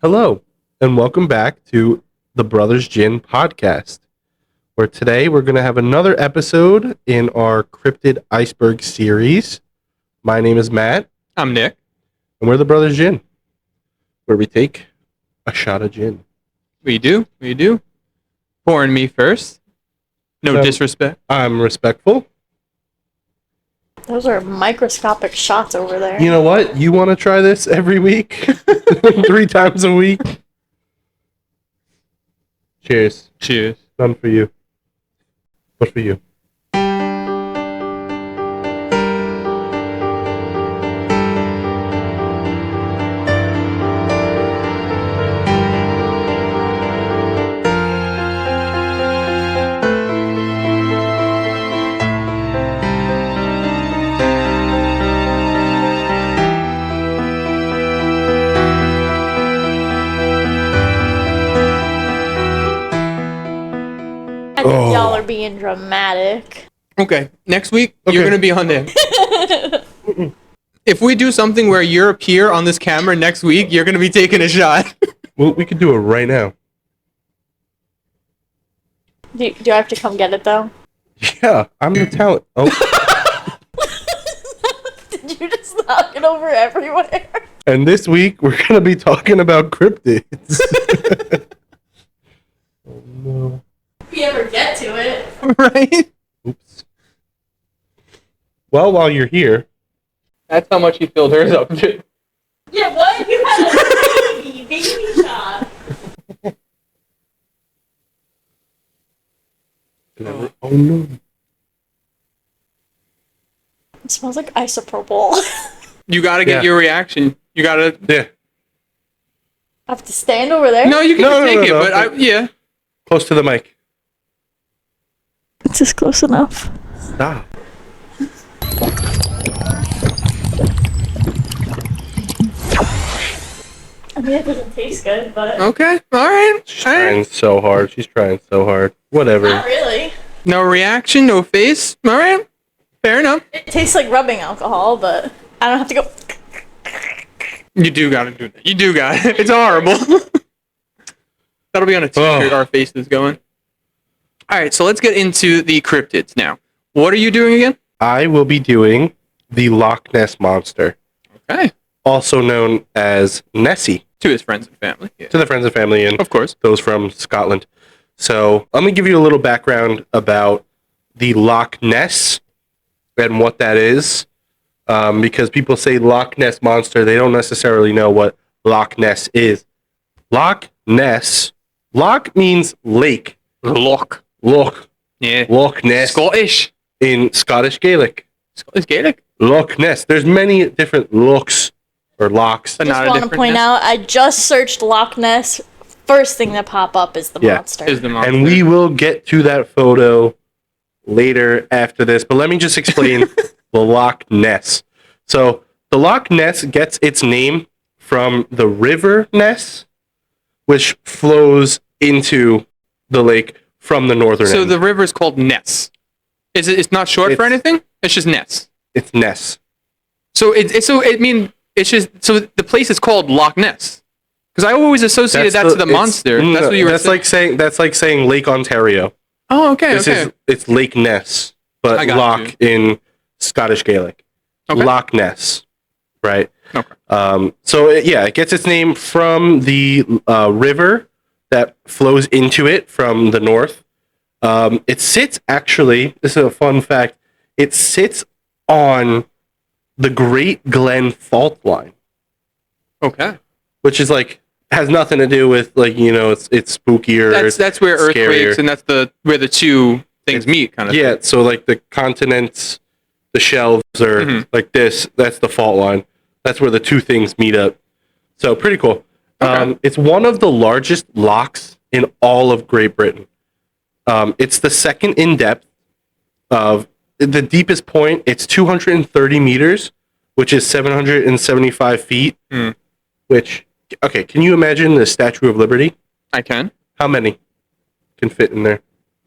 Hello, and welcome back to the Brothers Gin podcast, where today we're going to have another episode in our Cryptid Iceberg series. My name is Matt. I'm Nick. And we're the Brothers Gin, where we take a shot of gin. We do. Pouring me first. No disrespect. I'm respectful. Those are microscopic shots over there. You know what? You want to try this every week? 3 times a week? Cheers. Cheers. None for you. What for you? I think y'all are being dramatic. Okay, next week, you're going to be on there. If we do something where you appear on this camera next week, you're going to be taking a shot. Well, we could do it right now. Do I have to come get it, though? Yeah, I'm the talent. Oh. Did you just knock it over everywhere? And this week, we're going to be talking about cryptids. Oh, no. If we ever get to it. Right? Oops. Well, while you're here... That's how much you filled hers up to. Yeah, what? You had a baby shot. Oh, no. It smells like isopropyl. You got to get your reaction. You got to... Yeah. I have to stand over there? No, you can take it, but yeah. Close to the mic. It's just close enough. Stop. I mean, it doesn't taste good, but... Okay, all right. She's trying so hard. Whatever. Not really. No reaction, no face. All right. Fair enough. It tastes like rubbing alcohol, but I don't have to go... You do got to do that. You do got it. It's horrible. That'll be on a t-shirt, our faces going. All right, so let's get into the cryptids now. What are you doing again? I will be doing the Loch Ness Monster. Okay. Also known as Nessie. To his friends and family. Yeah. To the friends and family and of course those from Scotland. So I'm going to give you a little background about the Loch Ness and what that is. Because people say Loch Ness Monster, they don't necessarily know what Loch Ness is. Loch Ness. Loch means lake. Loch. Yeah. Loch Ness. Scottish. In Scottish Gaelic. Scottish Gaelic? Loch Ness. There's many different looks or locks. I just want to point out, I just searched Loch Ness. First thing that pop up is the monster. And we will get to that photo later after this. But let me just explain the Loch Ness. So the Loch Ness gets its name from the River Ness, which flows into the lake from the northern end. So the river is called Ness. It's not short for anything? It's just Ness. It's Ness. So it's just so the place is called Loch Ness. Because I always associated that to the monster. No, that's what you were saying. That's like saying Lake Ontario. Oh, okay. It's Lake Ness, but Loch in Scottish Gaelic. Okay. Loch Ness, right? Okay. So it gets its name from the river that flows into it from the north. It sits actually. This is a fun fact. It sits on the Great Glen Fault Line. Okay. Which is has nothing to do with it's spookier. That's where earthquakes and that's where the two things meet kind of. Yeah. Thing. So the continents, the shelves are like this. That's the fault line. That's where the two things meet up. So pretty cool. Okay. It's one of the largest lochs in all of Great Britain. It's the second in depth of the deepest point. It's 230 meters, which is 775 feet. Which, okay, can you imagine the Statue of Liberty? I can. How many can fit in there?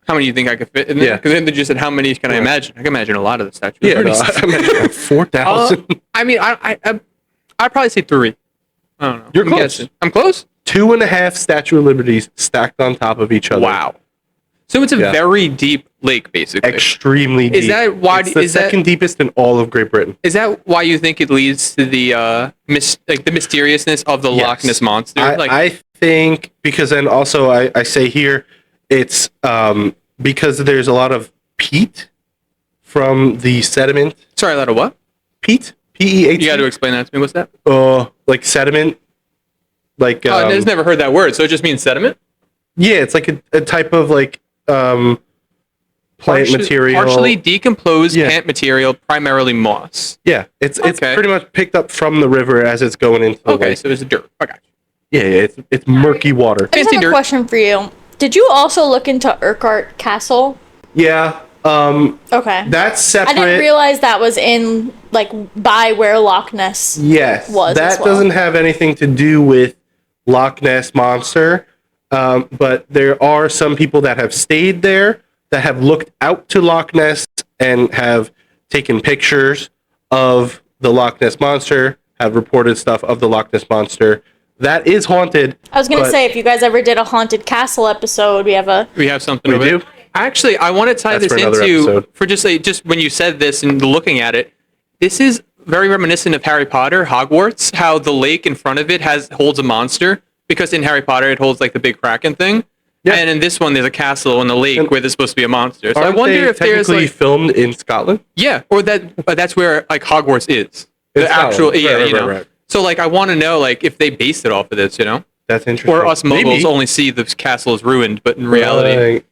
How many do you think I could fit in there? Because then they just said, how many can I imagine? I can imagine a lot of the statues. Yeah, I imagine 4,000. I mean, I'd probably say 3. I don't know. You're close. I'm close? 2.5 Statue of Liberties stacked on top of each other. Wow. So it's a very deep lake, basically. Extremely deep. Is that why? It's the second deepest in all of Great Britain. Is that why you think it leads to the the mysteriousness of the Loch Ness Monster? I think because then also I say here it's because there's a lot of peat from the sediment. Sorry, a lot of what? Peat. P-E-A-T. You got to explain that to me. What's that? Like sediment. Like I've never heard that word. So it just means sediment. Yeah, it's like a type of like plant material. Partially decomposed plant material, primarily moss. Yeah, it's pretty much picked up from the river as it's going into the lake. So it's dirt. Okay. Yeah, it's murky water. I just have a question for you. Did you also look into Urquhart Castle? Yeah. Okay. That's separate. I didn't realize that was in like by where Loch Ness was. That doesn't have anything to do with Loch Ness Monster. But there are some people that have stayed there that have looked out to Loch Ness and have taken pictures of the Loch Ness Monster, have reported stuff of the Loch Ness Monster. That is haunted. I was going to say, if you guys ever did a haunted castle episode, we have something. We do? Actually, I want to tie this into, for just when you said this and looking at it, this is very reminiscent of Harry Potter, Hogwarts, how the lake in front of it holds a monster. Because in Harry Potter, it holds like the big Kraken thing. Yeah. And in this one, there's a castle in the lake where there's supposed to be a monster. So I wonder if there's like filmed in Scotland. Yeah, or that's where like Hogwarts is. The actual right. So like I want to know like if they based it off of this, That's interesting. Or us moguls only see the castle as ruined, but in reality,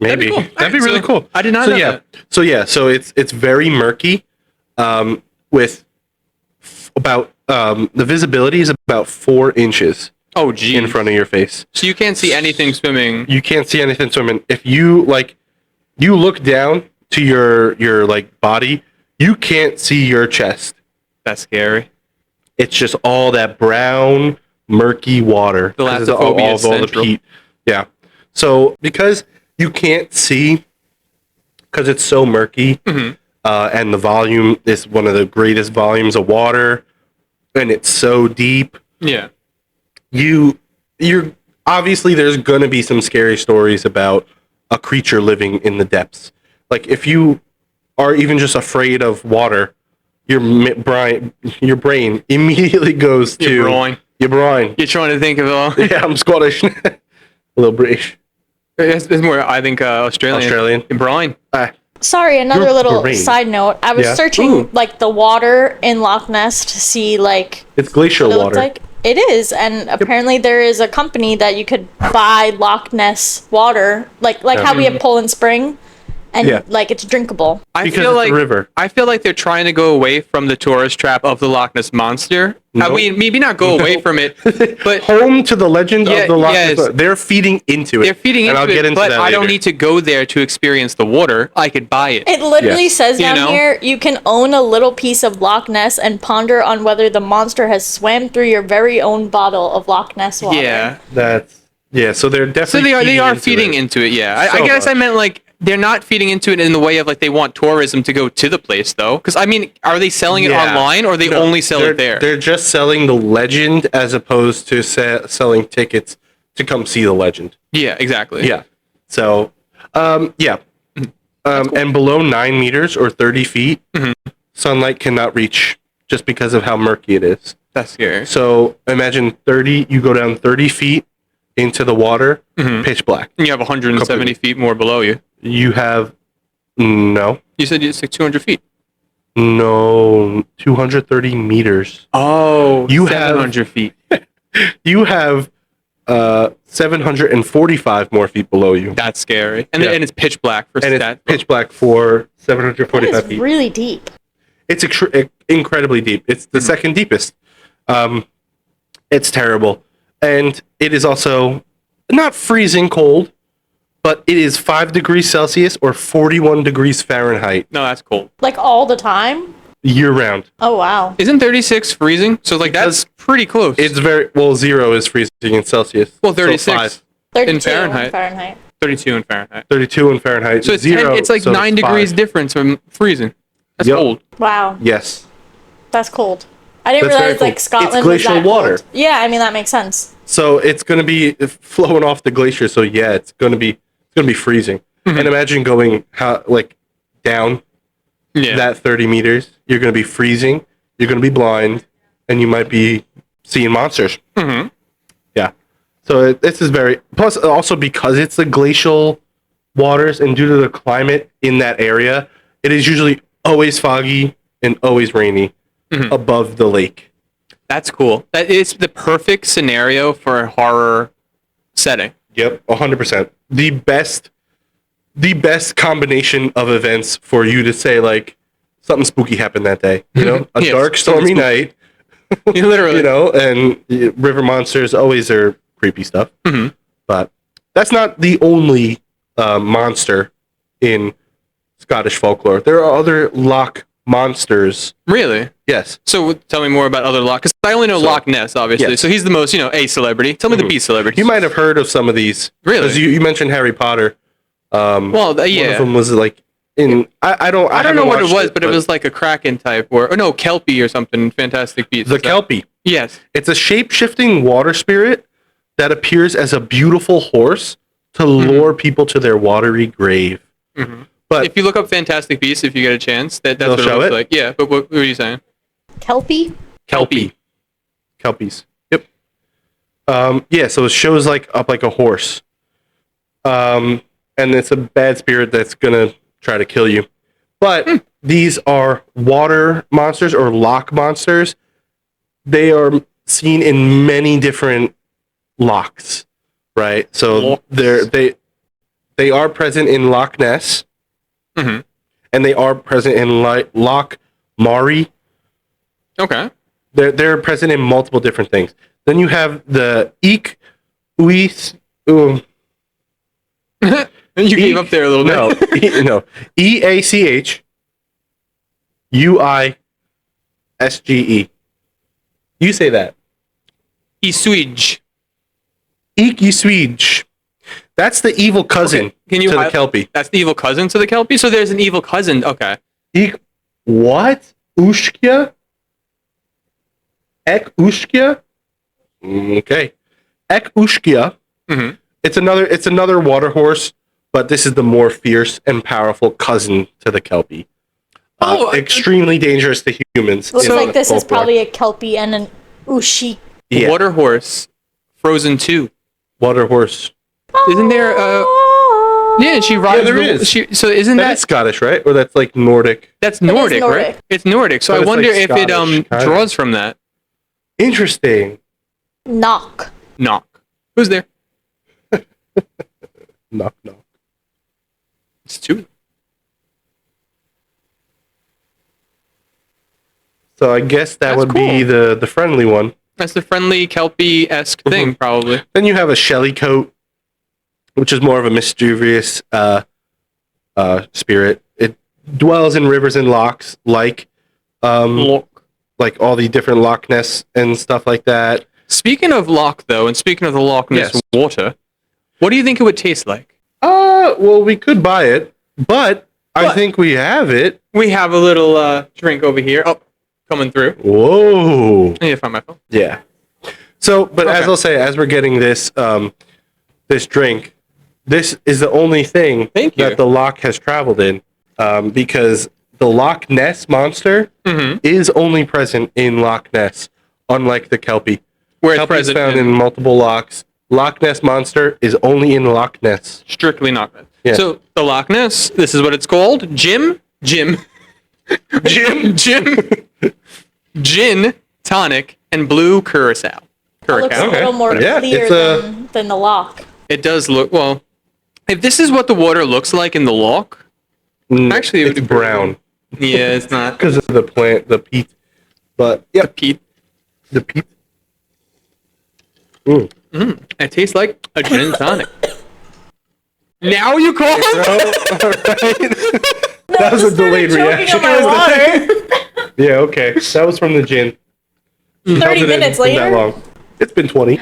maybe that'd be really cool. I did not know that. So it's very murky, with about the visibility is about 4 inches. Oh, geez. In front of your face. So you can't see anything swimming. You can't see anything swimming. If you you look down to your like body, you can't see your chest. That's scary. It's just all that brown, murky water. All the peat. Yeah. So because you can't see, because it's so murky, and the volume is one of the greatest volumes of water, and it's so deep. Yeah. You're obviously there's going to be some scary stories about a creature living in the depths. Like if you are even just afraid of water, your brain immediately goes to your brain. You're trying to think of yeah, I'm Scottish, a little British. It's more, I think, Australian. Brian. Sorry, another little side note. I was searching like the water in Loch Ness to see like it's glacial water. Like. It is, and apparently there is a company that you could buy Loch Ness water, like how we have Poland Spring, and like it's drinkable. I feel like they're trying to go away from the tourist trap of the Loch Ness Monster. Nope. Maybe not go away from it, but home to the legend of the Loch Ness. They're feeding into it. I'll get into that later. I don't need to go there to experience the water. I could buy it. It literally says down here, you can own a little piece of Loch Ness and ponder on whether the monster has swam through your very own bottle of Loch Ness water. Yeah, so they're definitely they are feeding into it. Yeah, I guess I meant like. They're not feeding into it in the way of like they want tourism to go to the place though. Because I mean, are they selling it online or they only sell it there? They're just selling the legend as opposed to selling tickets to come see the legend. Yeah, exactly. Yeah. So, cool. And below 9 meters or 30 feet, sunlight cannot reach just because of how murky it is. That's scary. So imagine you go down 30 feet into the water, pitch black. And you have 170 feet more below you. You have no. You said it's like 200 feet. No, 230 meters. Oh, you 700 feet. You have 745 more feet below you. That's scary. And it's pitch black for it's pitch black for 745 feet. Really deep. It's incredibly deep. It's the second deepest. It's terrible. And it is also not freezing cold, but it is 5 degrees Celsius or 41 degrees Fahrenheit. No, that's cold. Like all the time? Year round. Oh, wow. Isn't 36 freezing? So like that's pretty close. It's 0 is freezing in Celsius. Well, 36 in Fahrenheit. 32 in Fahrenheit. 32 in Fahrenheit. So it's like 9 degrees difference from freezing. That's cold. Wow. Yes. That's cold. I didn't realize like Scotland it's glacial was that water. Cold. Yeah, I mean that makes sense. So it's gonna be flowing off the glacier. So yeah, it's gonna be freezing. And imagine going down that 30 meters. You're gonna be freezing. You're gonna be blind, and you might be seeing monsters. Yeah. So this is very plus also because it's the glacial waters and due to the climate in that area, it is usually always foggy and always rainy above the lake. That's cool. That is the perfect scenario for a horror setting. Yep, 100%. The best combination of events for you to say like something spooky happened that day. You know, a Yes, dark, stormy night. Literally. You know, and river monsters always are creepy stuff. But that's not the only monster in Scottish folklore. There are other loch monsters. Really? Yes. So tell me more about other Loch, because I only know Loch Ness, obviously. Yes. So he's the most, A celebrity. Tell me the B celebrity. You might have heard of some of these. Really? 'Cause you mentioned Harry Potter. yeah. One of them was like in. I don't know what it was, but it was like a Kraken type or no, Kelpie or something. Fantastic Beasts. the Kelpie. Yes. It's a shape-shifting water spirit that appears as a beautiful horse to lure people to their watery grave. But If you look up Fantastic Beasts, if you get a chance, that's They'll what it show looks it? like. Yeah, but what are you saying? Kelpie? Kelpies. Yep. Yeah, so it shows up like a horse. And it's a bad spirit that's gonna try to kill you. But these are water monsters or loch monsters. They are seen in many different lochs, right? So they are present in Loch Ness. And they are present in Loch Mari. Okay. They're present in multiple different things. Then you have the Eek Uis. You gave up there a little bit. No, EACH UISGE. You say that. Isuij. Eek Uiswij. That's the evil cousin Can you to the Kelpie. That's the evil cousin to the Kelpie? So there's an evil cousin. Okay. Eek what? Ushkia? Ek Ushkia? Okay. Ek Ushkia. It's another water horse, but this is the more fierce and powerful cousin to the Kelpie. Extremely dangerous to humans. Looks like this is folklore. probably a Kelpie and an Ushi. Yeah. Water horse. Frozen 2. Water horse. Isn't there yeah, she rides there is. so isn't That's that Scottish, right? Or that's like Nordic. that's Nordic, right? Nordic. It's Nordic. So But I it's wonder like if it Scottish, kinda. draws from that. Interesting. Knock. Knock. Who's there? Knock. It's 2. So I guess that That's would be the friendly one. That's the friendly Kelpie-esque thing, probably. Then you have a shelly coat, which is more of a mischievous spirit. It dwells in rivers and lochs, like all the different Loch Ness and stuff like that. Speaking of Loch, though, and speaking of the Loch Ness Yes. water, what do you think it would taste like? Well, we could buy it, but I think we have it. We have a little drink over here. Oh, coming through. Whoa. I need to find my phone. Yeah. So, but as Okay. I'll say, as we're getting this this drink, this is the only thing Thank you. that the loch has traveled in, because the Loch Ness Monster is only present in Loch Ness, unlike the Kelpie. Where it's Kelpie is present found in multiple lochs. Loch Ness Monster is only in Loch Ness. strictly Loch Ness. Yeah. So the Loch Ness, this is what it's called: Jim, Gin, tonic, and blue curacao. It looks a little more Yeah, clear it's than the lock. It does look well. If this is what the water looks like in the loch, actually, it it's would be brown yeah, it's not because of the plant, the peat. But yeah, Pete. the peat. It tastes like a gin and tonic. Now you call him? That was a delayed reaction. Water. Yeah, okay. That was from the gin. 30 minutes Been that later. long. It's been 20.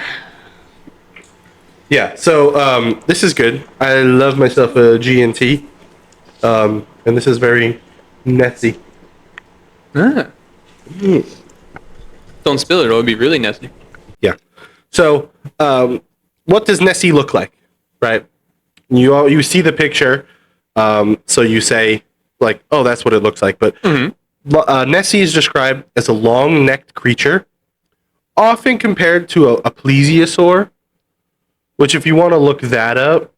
Yeah, so this is good. I love myself a G&T. And this is very nessie. Ah. Don't spill it, or it would be really nasty. Yeah. So, what does Nessie look like? Right? You see the picture, so you say like, "Oh, that's what it looks like." But Nessie is described as a long-necked creature, often compared to a plesiosaur. Which, if you want to look that up,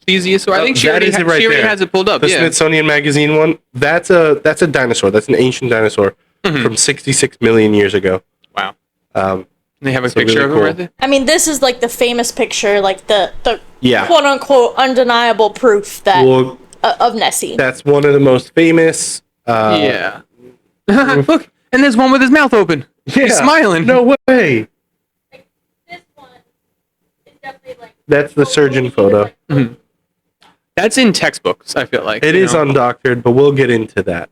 Plesiosaur. I think she already has it pulled up. The Smithsonian Magazine one. That's a dinosaur. That's an ancient dinosaur from 66 million years ago. Wow. They have a picture really of it cool. right there. I mean, this is like the famous picture, like the Yeah. quote unquote undeniable proof that Well, of Nessie. that's one of the most famous. Yeah. Look, and there's one with his mouth open. He's smiling. No way. This one is definitely like. That's the surgeon photo. That's in textbooks, I feel like. It is undoctored, but we'll get into that.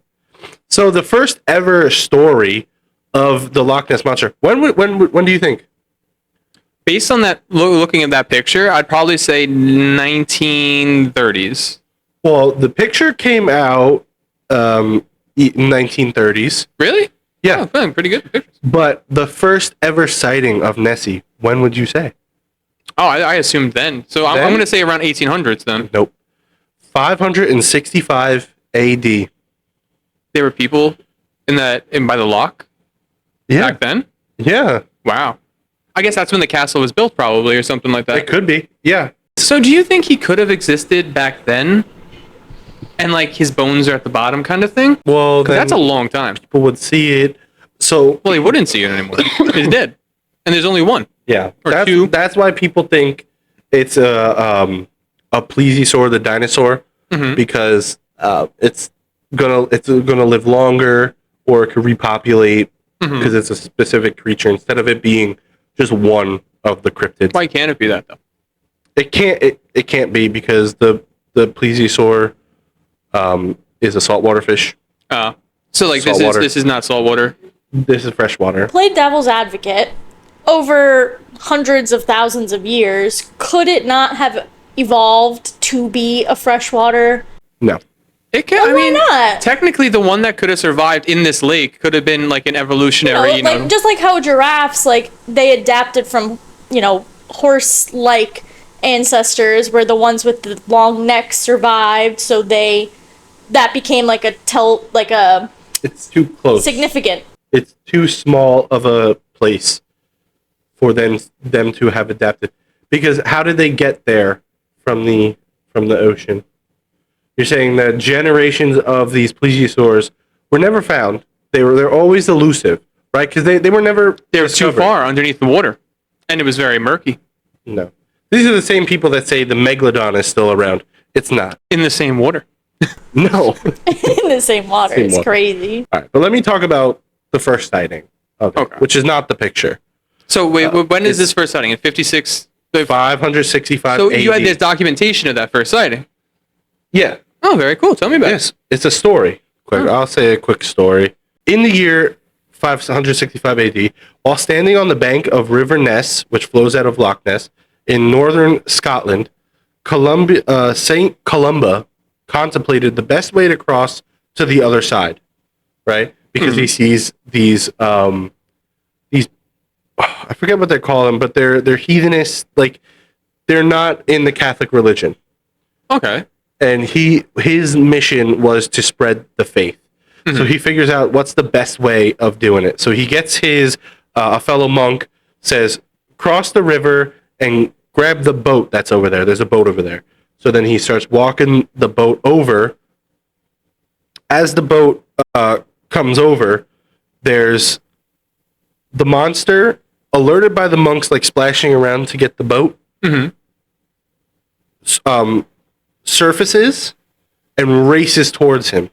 So the first ever story of the Loch Ness Monster. When do you think? Based on that, looking at that picture, I'd probably say 1930s. Well, the picture came out in 1930s. Really? Yeah. Oh, pretty good pictures. But the first ever sighting of Nessie, when would you say? Oh, I assumed then. So I'm going to say around 1800s then. Nope. 565 AD. There were people by the loch back then? Yeah. Wow. I guess that's when the castle was built probably or something like that. It could be. Yeah. So do you think he could have existed back then? And like his bones are at the bottom kind of thing? Well, then That's a long time. people would see it. So, Well, he wouldn't see it anymore. He's dead. And there's only one. yeah. Or two. That's why people think it's a plesiosaur, the dinosaur, because it's gonna live longer, or it could repopulate because it's a specific creature instead of it being just one of the cryptids. Why can't it be that though? It can't be because the plesiosaur is a saltwater fish. So like Saltwater. this is not saltwater. This is freshwater. Play devil's advocate. Over hundreds of thousands of years, could it not have evolved to be a freshwater? No. It can. Well, I why mean, not? technically, the one that could have survived in this lake could have been like an evolutionary. Like just like how giraffes, like they adapted from horse-like ancestors, where the ones with the long necks survived, so that became like a It's too close. significant. It's too small of a place for them to have adapted. Because how did they get there from the ocean? You're saying that generations of these plesiosaurs were never found. They're always elusive, right? Because they were never They were too far underneath the water, and it was very murky. No. These are the same people that say the megalodon is still around. It's not. In the same water. No. In the same water. Same It's water. crazy. All right, but let me talk about the first sighting of it, Okay. which is not the picture. So wait, when is this first sighting? In 56. 565 So AD. you had this documentation of that first sighting. Yeah. Oh, very cool. Tell me about it. Yes. It's a story. Quick. I'll say a quick story. In the year 565 AD, while standing on the bank of River Ness, which flows out of Loch Ness, in northern Scotland, Saint Columba contemplated the best way to cross to the other side, right? Because he sees these I forget what they call them, but they're heathenists, like they're not in the Catholic religion. Okay. And his mission was to spread the faith. So he figures out what's the best way of doing it. So he gets his a fellow monk, says, cross the river and grab the boat that's over there. There's a boat over there. So then he starts walking the boat over. As the boat comes over, there's the monster, alerted by the monks, like splashing around to get the boat. Surfaces and races towards him.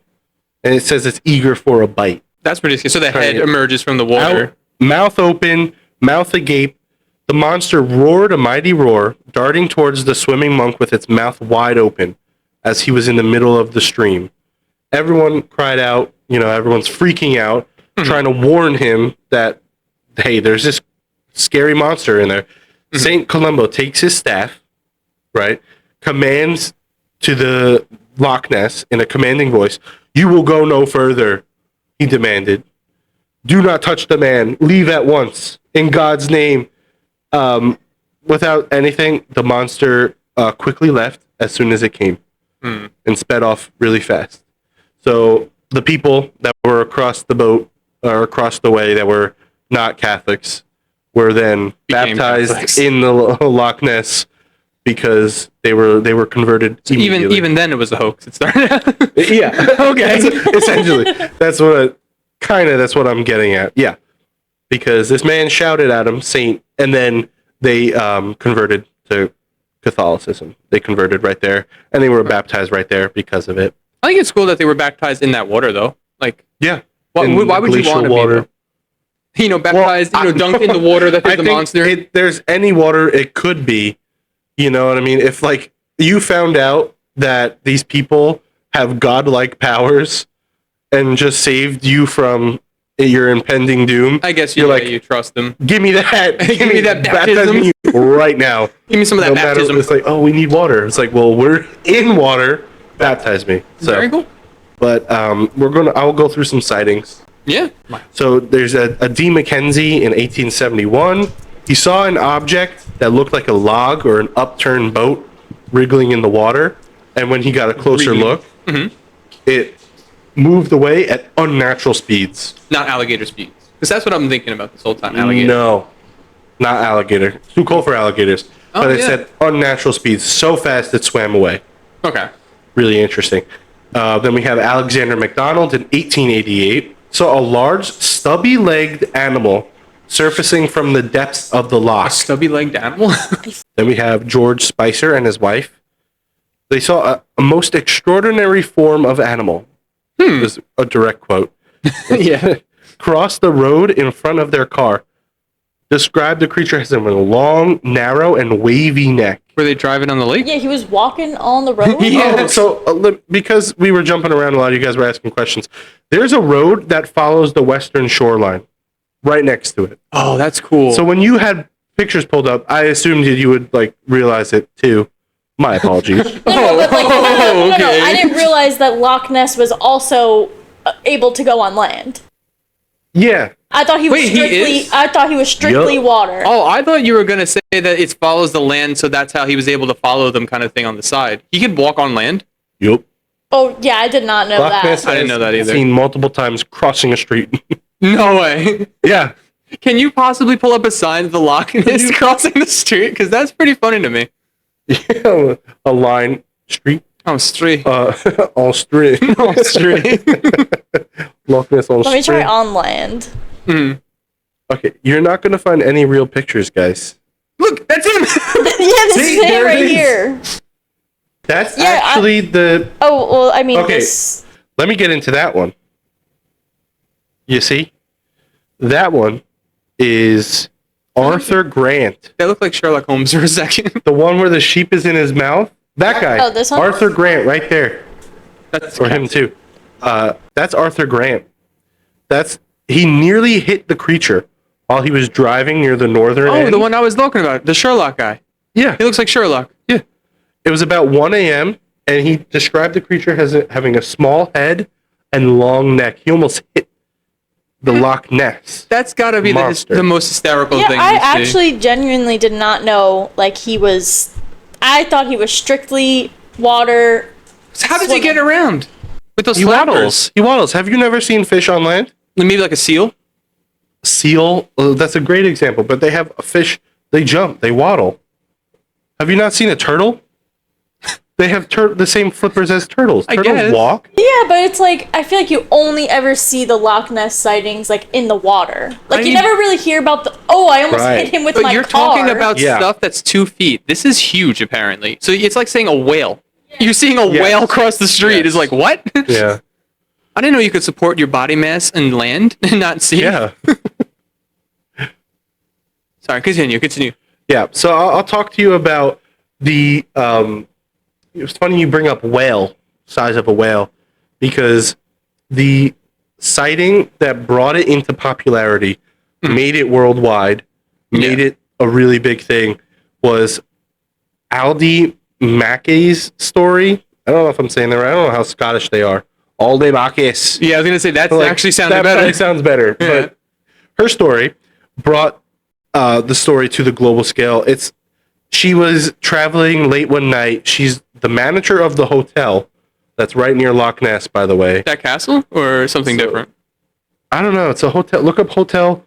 And it says it's eager for a bite. That's pretty scary. So the head emerges from the water. Out, mouth open, mouth agape, the monster roared a mighty roar, darting towards the swimming monk with its mouth wide open as he was in the middle of the stream. Everyone cried out, everyone's freaking out, trying to warn him that, hey, there's this scary monster in there. Saint Columba takes his staff, right, commands to the Loch Ness in a commanding voice, "You will go no further," he demanded. "Do not touch the man. Leave at once. In God's name." Without anything, the monster quickly left as soon as it came and sped off really fast. So the people that were across the boat or across the way that were not Catholics were then Became baptized Catholics. in the Loch Ness because they were converted immediately. Even then, it was a hoax. It started. Yeah. Okay. Essentially, that's what I'm getting at. Yeah, because this man shouted at him, "Saint," and then they converted to Catholicism. They converted right there, and they were baptized right there because of it. I think it's cool that they were baptized in that water, though. Like, Yeah. why would you glacial want to water. be, though? Baptized, dunked in the water that I there's a think monster. If there's any water, it could be. You know what I mean? If like you found out that these people have godlike powers and just saved you from your impending doom, I guess you're you like, you trust them. give me that. Give me that baptize baptism. me right now. Give me some of that No matter, baptism. it's like, oh, we need water. It's like, well, we're in water. Baptize me. So, Very cool. but I'll go through some sightings. Yeah. So there's a D. Mackenzie in 1871. He saw an object that looked like a log or an upturned boat wriggling in the water, and when he got a closer Wriggling. look, it moved away at unnatural speeds. Not alligator speeds. Because that's what I'm thinking about this whole time. Alligator. No, not alligator. It's too cold for alligators. Oh, But it yeah. said unnatural speeds, so fast it swam away. Okay. Really interesting. Then we have Alexander McDonald in 1888. Saw a large, stubby-legged animal surfacing from the depths of the A loch. stubby-legged animal. Then we have George Spicer and his wife. They saw a most extraordinary form of animal. This is a direct quote. Yeah. Crossed the road in front of their car. Described the creature as having a long, narrow, and wavy neck. Were they driving on the lake? Yeah, he was walking on the road. Yeah. Oh, so because we were jumping around a lot, you guys were asking questions. There's a road that follows the western shoreline, right next to it. Oh, that's cool. So when you had pictures pulled up, I assumed that you would like realize it too. My apologies. No, but like, no, okay. I didn't realize that Loch Ness was also able to go on land. Yeah. I thought he was Wait, he strictly. is? I thought he was strictly Yup. water. Oh, I thought you were gonna say that it follows the land, so that's how he was able to follow them, kind of thing on the side. He could walk on land. Yup. Oh yeah, I did not know Loch that. Ness I didn't know that either. Seen multiple times crossing a street. No way. Yeah. Can you possibly pull up a sign of the Loch Ness crossing the street? Because that's pretty funny to me. A line street. Oh, street. On street. Oh, street. Loch Ness on Let me street. try on land. Okay, you're not gonna find any real pictures, guys. Look, that's him. Yeah, this See, is it there it right is. here. That's Yeah, actually the. Oh well, I mean Okay. this. Let me get into that one. You see, that one is Arthur Grant, That looked like Sherlock Holmes for a second. the one where the sheep is in his mouth. That guy. Oh, this one? Arthur Grant, right there. That's Or him too. That's Arthur Grant. He nearly hit the creature while he was driving near the northern Oh, end. the one I was talking about, the Sherlock guy. Yeah, He looks like Sherlock. yeah. It was about 1 a.m. and he described the creature as having a small head and long neck. He almost hit the Loch Ness. That's got to be Monster. the most hysterical Yeah, thing. I you see. actually genuinely did not know. Like he was. I thought he was strictly water. So how does he get around with those He flappers? waddles. He waddles. Have you never seen fish on land? Maybe like a seal. Seal. That's a great example. But they have a fish. They jump. They waddle. Have you not seen a turtle? They have the same flippers as turtles. I Turtles guess. walk. Yeah, but it's like I feel like you only ever see the Loch Ness sightings like in the water. Like I you mean- never really hear about the. Oh, I almost Right. hit him with But my you're car. talking about Yeah. stuff that's 2 feet. This is huge, apparently. So it's like saying a whale. You're seeing a Yes. whale across the street. Yes. It's like, what? Yeah. I didn't know you could support your body mass and land and not see. Yeah. Sorry, continue. Yeah. So I'll talk to you about the. It's funny you bring up whale, size of a whale, because the sighting that brought it into popularity, made it worldwide, made Yeah. it a really big thing, was Aldi Mackey's story. I don't know if I'm saying that right. I don't know how Scottish they are. Aldi Mackey's. Yeah, I was gonna say that Like, actually sounded that better. probably sounds better. Yeah. But her story brought the story to the global scale. She was traveling late one night. She's the manager of the hotel that's right near Loch Ness, by the way. That castle or something different? I don't know. It's a hotel. Look up Hotel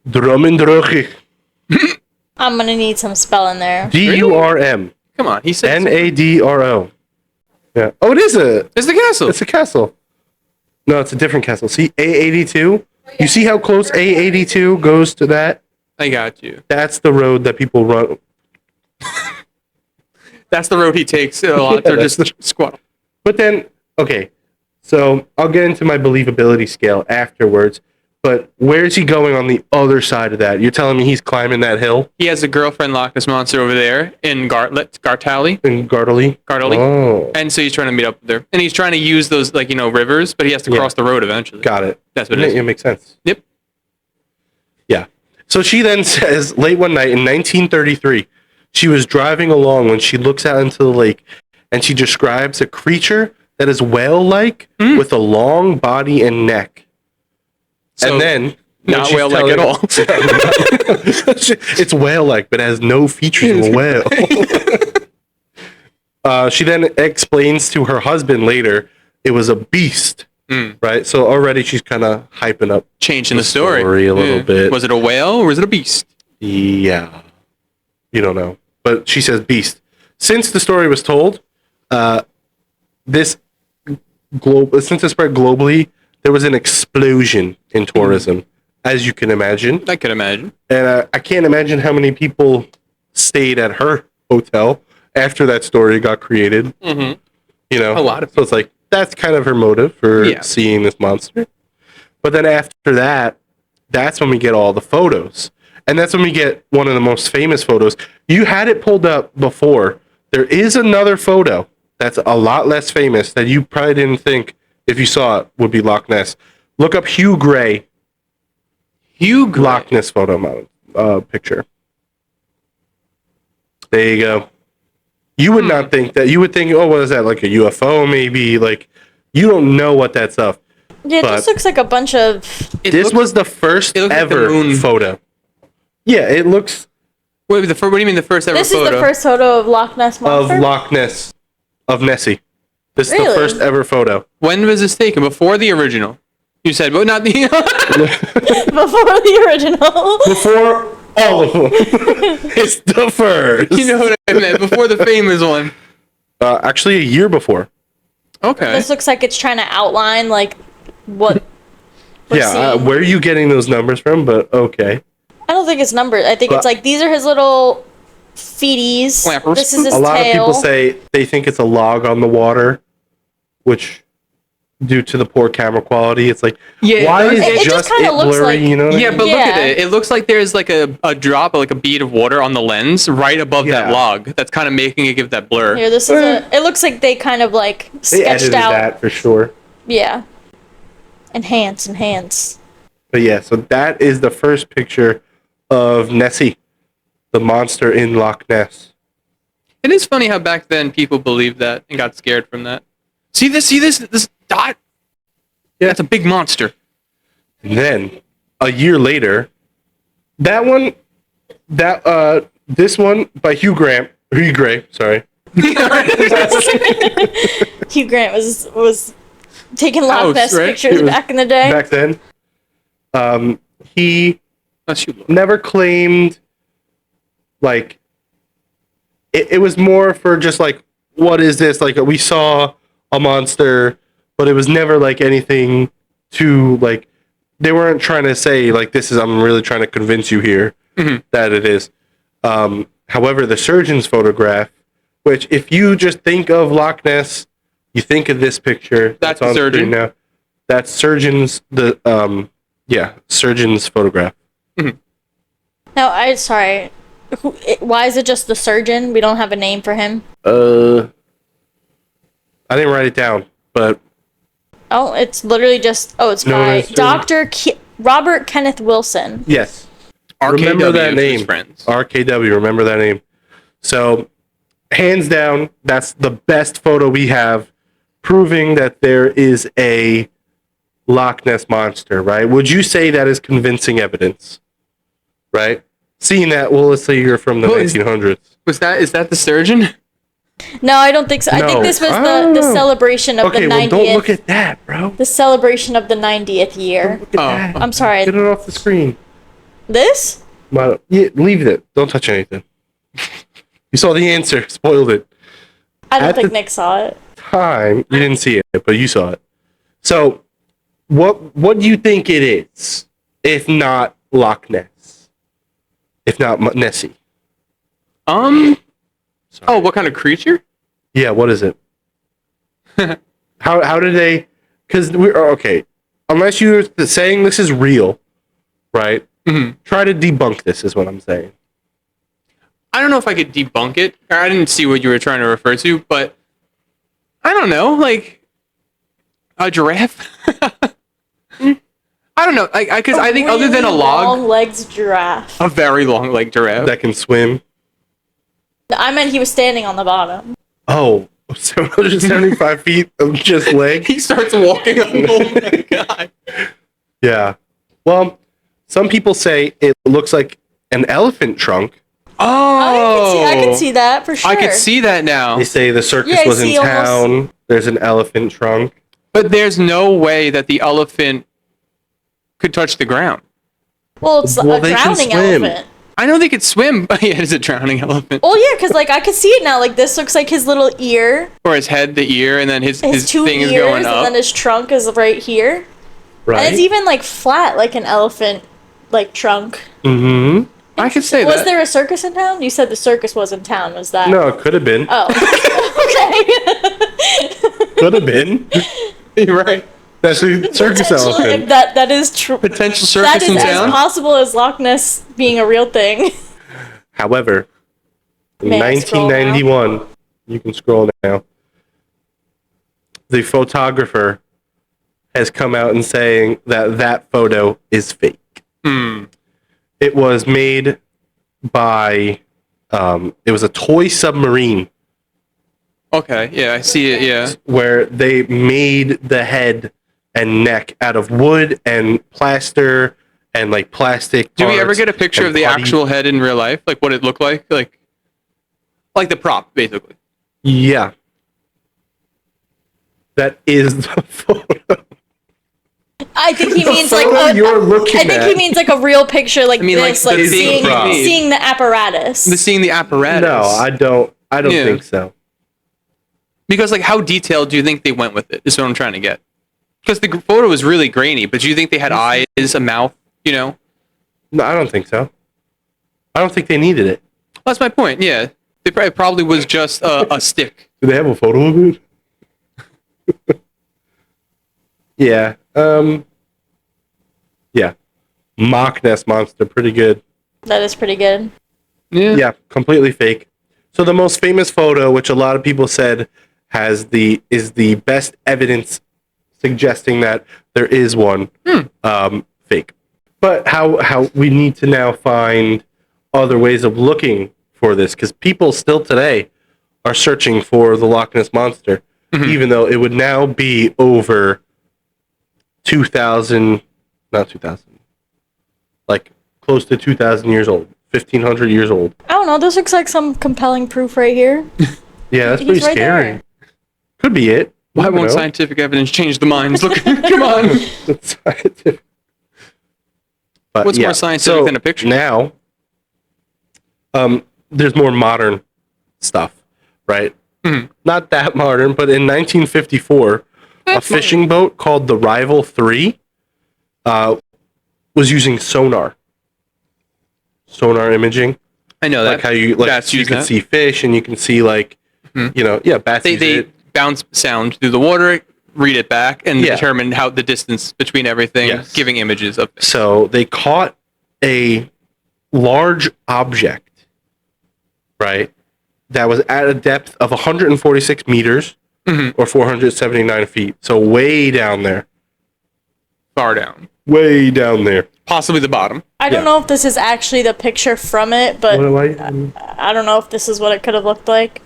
Dromendrochi. I'm gonna need some spelling there. Durm. Come on, he said Nadro. Yeah. Oh, It's the castle. It's a castle. No, it's a different castle. See A82? You see how close A82 goes to that? I got you. That's the road that people run. That's the road he takes a lot. They're just squat. But then, okay, so I'll get into my believability scale afterwards. But where's he going on the other side of that? You're telling me he's climbing that hill He has a girlfriend Loch Ness Monster over there in Gartally. in Gartley? Oh, And so he's trying to meet up with her. And he's trying to use those, rivers, but he has to cross the road eventually. got it. That's what it is. It makes sense. Yep. Yeah. So she then says, late one night in 1933, she was driving along when she looks out into the lake, and she describes a creature that is whale-like with a long body and neck. So, And then not whale-like at all. It's whale-like, but has no features of a whale. She then explains to her husband later it was a beast, right? So already she's kind of hyping up Changing the story a little bit. Was it a whale or was it a beast? Yeah, you don't know, but she says beast. Since the story was told, since it spread globally, there was an explosion in tourism, as you can imagine. I could imagine. And I can't imagine how many people stayed at her hotel after that story got created. Mm-hmm. You know, A lot of so it's like that's kind of her motive for seeing this monster. But then after that, that's when we get all the photos, and that's when we get one of the most famous photos. You had it pulled up before. There is another photo that's a lot less famous that you probably didn't think, if you saw it, would be Loch Ness. Look up Hugh Gray. Loch Ness photo picture. There you go. You would not think that. You would think, oh, what is that? Like a UFO, maybe? Like, you don't know what that's of. Yeah, this looks like a bunch of. This was the first ever photo. Yeah, it looks. Wait, what do you mean the first ever This photo? is the first photo of Loch Ness Monster? Of Loch Ness. Of Nessie. This is Really? the first ever photo. When was this taken? Before the original? You said, but not the. Before the original. Before all of them. It's the first. You know what I meant? Before the famous one. Actually, a year before. Okay. This looks like it's trying to outline, like, what we're seeing. Where are you getting those numbers from? But okay. I don't think it's numbered. I think it's like, these are his little feeties. Flappers. This is his A lot tail. of people say they think it's a log on the water, which, due to the poor camera quality, it's like, why is it just kinda looks blurry? like- You know what I Yeah, mean? but look at it. It looks like there's like a drop, like a bead of water on the lens right above that log. That's kind of making it give that blur. Here, this is it looks like they kind of like They sketched edited out. that for sure. Yeah. Enhance. But yeah, so that is the first picture of Nessie, the monster in Loch Ness. It is funny how back then people believed that and got scared from that. See this dot? Yeah. That's a big monster. And then a year later, this one by Hugh Gray, sorry. Hugh Grant was taking Loch Ness right? pictures back in the day. Back then, he That's you. never claimed, like, it was more for just like, what is this? Like, we saw a monster, but it was never like anything to like, they weren't trying to say like, I'm really trying to convince you here that it is. However, the surgeon's photograph, which if you just think of Loch Ness, you think of this picture. That's on the surgeon. screen now. That's surgeon's surgeon's photograph. Now, sorry. Why is it just the surgeon? We don't have a name for him. I didn't write it down, but Oh, it's literally just. Oh, it's No, by it's true. Dr. Robert Kenneth Wilson. yes. RKW Remember that to his name. friends. RKW, remember that name. So, hands down, that's the best photo we have proving that there is a Loch Ness Monster, right? Would you say that is convincing evidence? Right? Seeing that, well, let's say you're from the 1900s. Is that the surgeon? No, I don't think so. I think this was the celebration of the 90th. Okay, well, don't look at that, bro. The celebration of the 90th year. Look at that. I'm sorry. Get it off the screen. This? Yeah, leave it. Don't touch anything. You saw the answer. Spoiled it. I don't think Nick saw it. You didn't see it, but you saw it. So, what do you think it is? If not Loch Ness, if not Nessie. Sorry. Oh, what kind of creature? Yeah, what is it? How did they? Because we're okay. Unless you're saying this is real, right? Mm-hmm. Try to debunk this. Is what I'm saying. I don't know if I could debunk it. I didn't see what you were trying to refer to, but I don't know, like a giraffe. I don't know, because I think other than a log, long legs giraffe, a very long leg giraffe that can swim. I meant he was standing on the bottom. Oh, 775 feet of just leg. He starts walking up. Oh my god. Yeah. Well, some people say it looks like an elephant trunk. Oh, I could see that for sure. I could see that now. They say the circus was in town. There's an elephant trunk. But there's no way that the elephant could touch the ground. Well, it's a drowning elephant. I know they could swim, but yeah, it's a drowning elephant. Oh yeah, because like I could see it now. Like this looks like his little ear. Or his head, the ear, and then his two thing ears, is going up. and then his trunk is right here. Right. And it's even like flat, like an elephant, like trunk. Mm-hmm. I could say Was that. there a circus in town? You said the circus was in town. Was that? No, it could have been. Oh. Okay. Could have been. You're right. That's a circus elephant. That is true. Potential circus in town. That is as possible as Loch Ness being a real thing. However, in 1991, you can scroll now. The photographer has come out and saying that photo is fake. It was made by, it was a toy submarine. Okay, yeah, I see it, yeah. Where they made the head and neck out of wood and plaster and like plastic. Do we ever get a picture of the actual head in real life? Like what it looked like? Like the prop, basically. Yeah. That is the photo. I think he means like he means like a real picture like this, like seeing the apparatus. Seeing the apparatus. No, I don't think so. Because like how detailed do you think they went with it? Is what I'm trying to get. Because the photo was really grainy, but do you think they had eyes, a mouth, you know? No, I don't think so. I don't think they needed it. That's my point, yeah. It probably was just a stick. Do they have a photo of it? Yeah. Yeah. Loch Ness Monster, pretty good. That is pretty good. Yeah. Yeah, completely fake. So the most famous photo, which a lot of people said is the best evidence suggesting that there is one, fake. But how we need to now find other ways of looking for this, because people still today are searching for the Loch Ness Monster, even though it would now be over 2,000, not 2,000, like close to 2,000 years old, 1,500 years old. I don't know. This looks like some compelling proof right here. Yeah, that's pretty scary. There. Could be it. Why won't scientific evidence change the minds? Look, come on. But what's more scientific than a picture? Now, there's more modern stuff, right? Not that modern, but in 1954, a fishing boat called the Rival 3 was using sonar imaging. I know that. Like how you can see fish and you can see bats. They bounce sound through the water, read it back, and determine how the distance between everything, giving images of it. So they caught a large object, right, that was at a depth of 146 meters or 479 feet. So way down there. Far down. Way down there. Possibly the bottom. I don't know if this is actually the picture from it, but I don't know if this is what it could have looked like.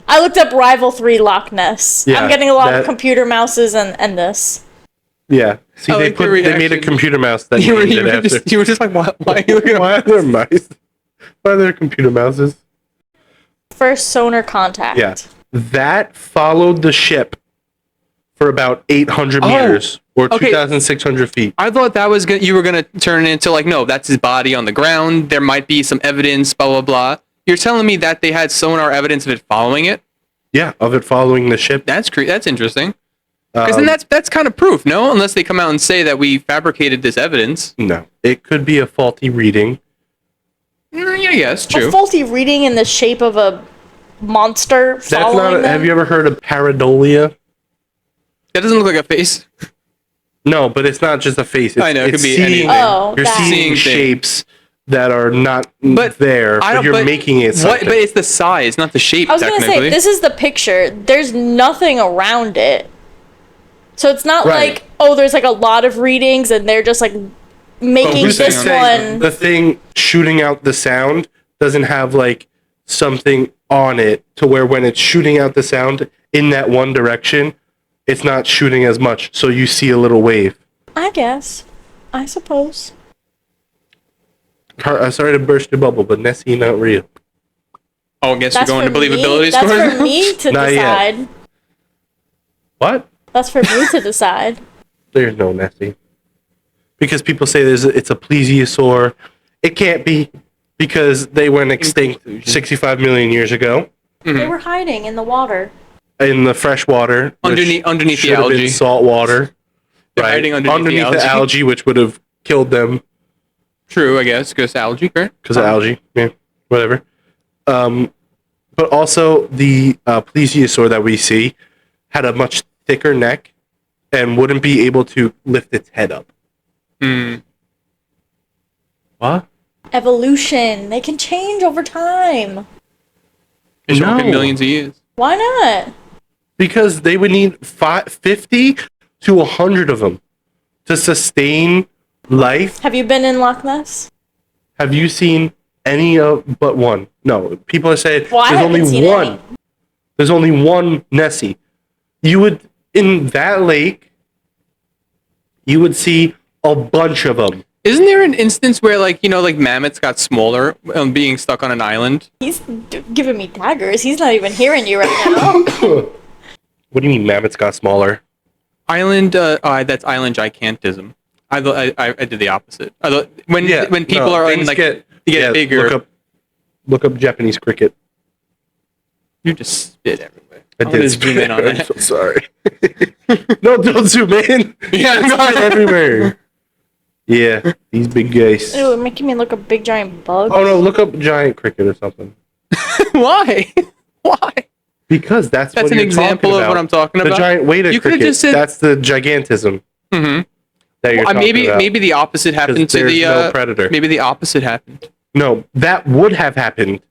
I looked up Rival 3 Loch Ness. Yeah, I'm getting a lot of computer mouses and this. Yeah. See, I they like your made a reaction. computer mouse that You named it after. were just like, why are you looking at Why are there mice? Why are there computer mouses? First sonar contact. Yeah. That followed the ship for about 800 meters or okay. 2,600 feet. I thought that was you were gonna turn it into like, no, that's his body on the ground. There might be some evidence, blah blah blah. You're telling me that they had sonar evidence of it following it? Yeah, of it following the ship. That's interesting. Because then that's kind of proof, no? Unless they come out and say that we fabricated this evidence. No, it could be a faulty reading. Yeah, yes, true. A faulty reading in the shape of a monster That's following not. them? Have you ever heard of pareidolia? That doesn't look like a face. No, but it's not just a face. It's, I know, it it's could be seeing, anything. Oh, you're that. seeing Seeing shapes that are not But there, I but don't- you're but making it What? something. But it's the size, not the shape. I was gonna technically. say, this is the picture. There's nothing around it. So it's not Right. like, oh, there's like a lot of readings and they're just like making who's this saying one. The thing shooting out the sound doesn't have like something on it to where when it's shooting out the sound in that one direction, it's not shooting as much, so you see a little wave. I guess. I suppose. Sorry to burst your bubble, but Nessie not real. Oh, I guess That's we're going to for believability me. scores. That's for me to Not yet. decide. What? That's for me to decide. There's no Nessie. Because people say it's a plesiosaur. It can't be because they went extinct 65 million years ago They were hiding in the water. in the fresh water. which Underneath the should have been algae. salt water. They're Right. hiding underneath the algae. which would have killed them True, I guess, because algae, right? because of algae. Yeah, whatever. But also the plesiosaur that we see had a much thicker neck and wouldn't be able to lift its head up. Hmm. What? Evolution. They can change over time. It's No. been millions of years. Why not? Because they would need 50 to 100 of them to sustain life. Have you been in Loch Ness? Have you seen any of but one? No, people are saying Well, I there's haven't only seen one. any. There's only one Nessie. You would in that lake. You would see a bunch of them. Isn't there an instance where, like, you know, like mammoths got smaller being stuck on an island? He's giving me daggers. He's not even hearing you right now. What do you mean mammoths got smaller? Island, that's island gigantism. I did the opposite. I thought when people are in things like they get bigger, Look up Japanese cricket. you just spit everywhere. I I'm gonna did zoom in on I'm that. so sorry. No, don't zoom in. Yeah, It's not everywhere. Yeah, these big guys. Ew, it's making me look a big giant bug. Oh no, look up giant cricket or something. Why? Why? Because that's That's what an you're example talking of about. what I'm talking The about. giant waiter You could've cricket. just said- That's the gigantism Mm-hmm. that you're talking about. Maybe the opposite happened to there's the no predator. Maybe the opposite happened. No, that would have happened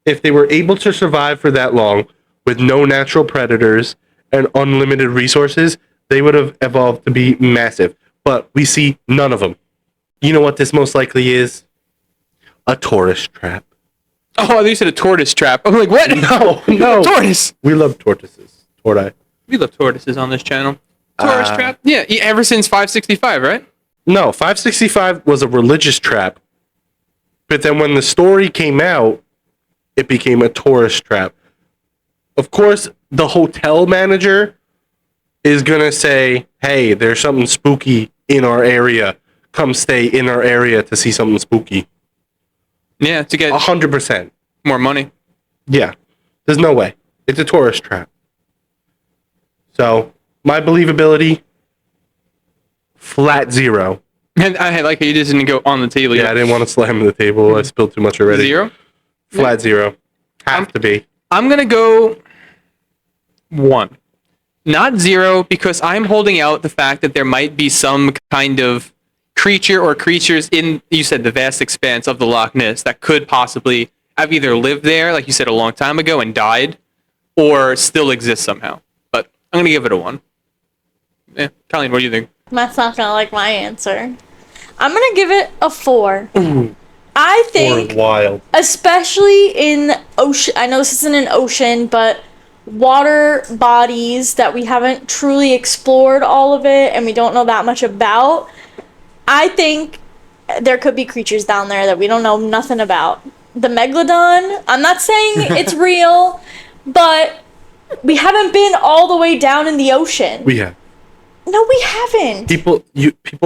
if they were able to survive for that long with no natural predators and unlimited resources. They would have evolved to be massive. But we see none of them. You know what this most likely is? A tourist trap. Oh, I thought you said a tortoise trap. I'm like, what? No. Tortoise. We love tortoises. Tortoise. We love tortoises on this channel. Tourist trap? Yeah, ever since 565, right? No, 565 was a religious trap. But then when the story came out, it became a tourist trap. Of course, the hotel manager is going to say, hey, there's something spooky in our area. Come stay in our area to see something spooky. Yeah, to get 100%. more money. Yeah. There's no way. It's a tourist trap. So, my believability, flat 0. And I like how you just didn't go on the table. Yeah, I didn't want to slam the table. I spilled too much already. 0? Flat 0. Have to be. I'm going to go 1. Not 0, because I'm holding out the fact that there might be some kind of creature or creatures in, you said, the vast expanse of the Loch Ness that could possibly have either lived there, like you said, a long time ago and died, or still exist somehow. But I'm going to give it a 1. Yeah, Colleen, what do you think? Matt's not gonna like my answer. I'm gonna give it a 4. I Or think, wild. especially in ocean. I know this isn't an ocean, but water bodies that we haven't truly explored all of it and we don't know that much about. I think there could be creatures down there that we don't know nothing about. The megalodon, I'm not saying it's real, but we haven't been all the way down in the ocean. We have. No, we haven't. People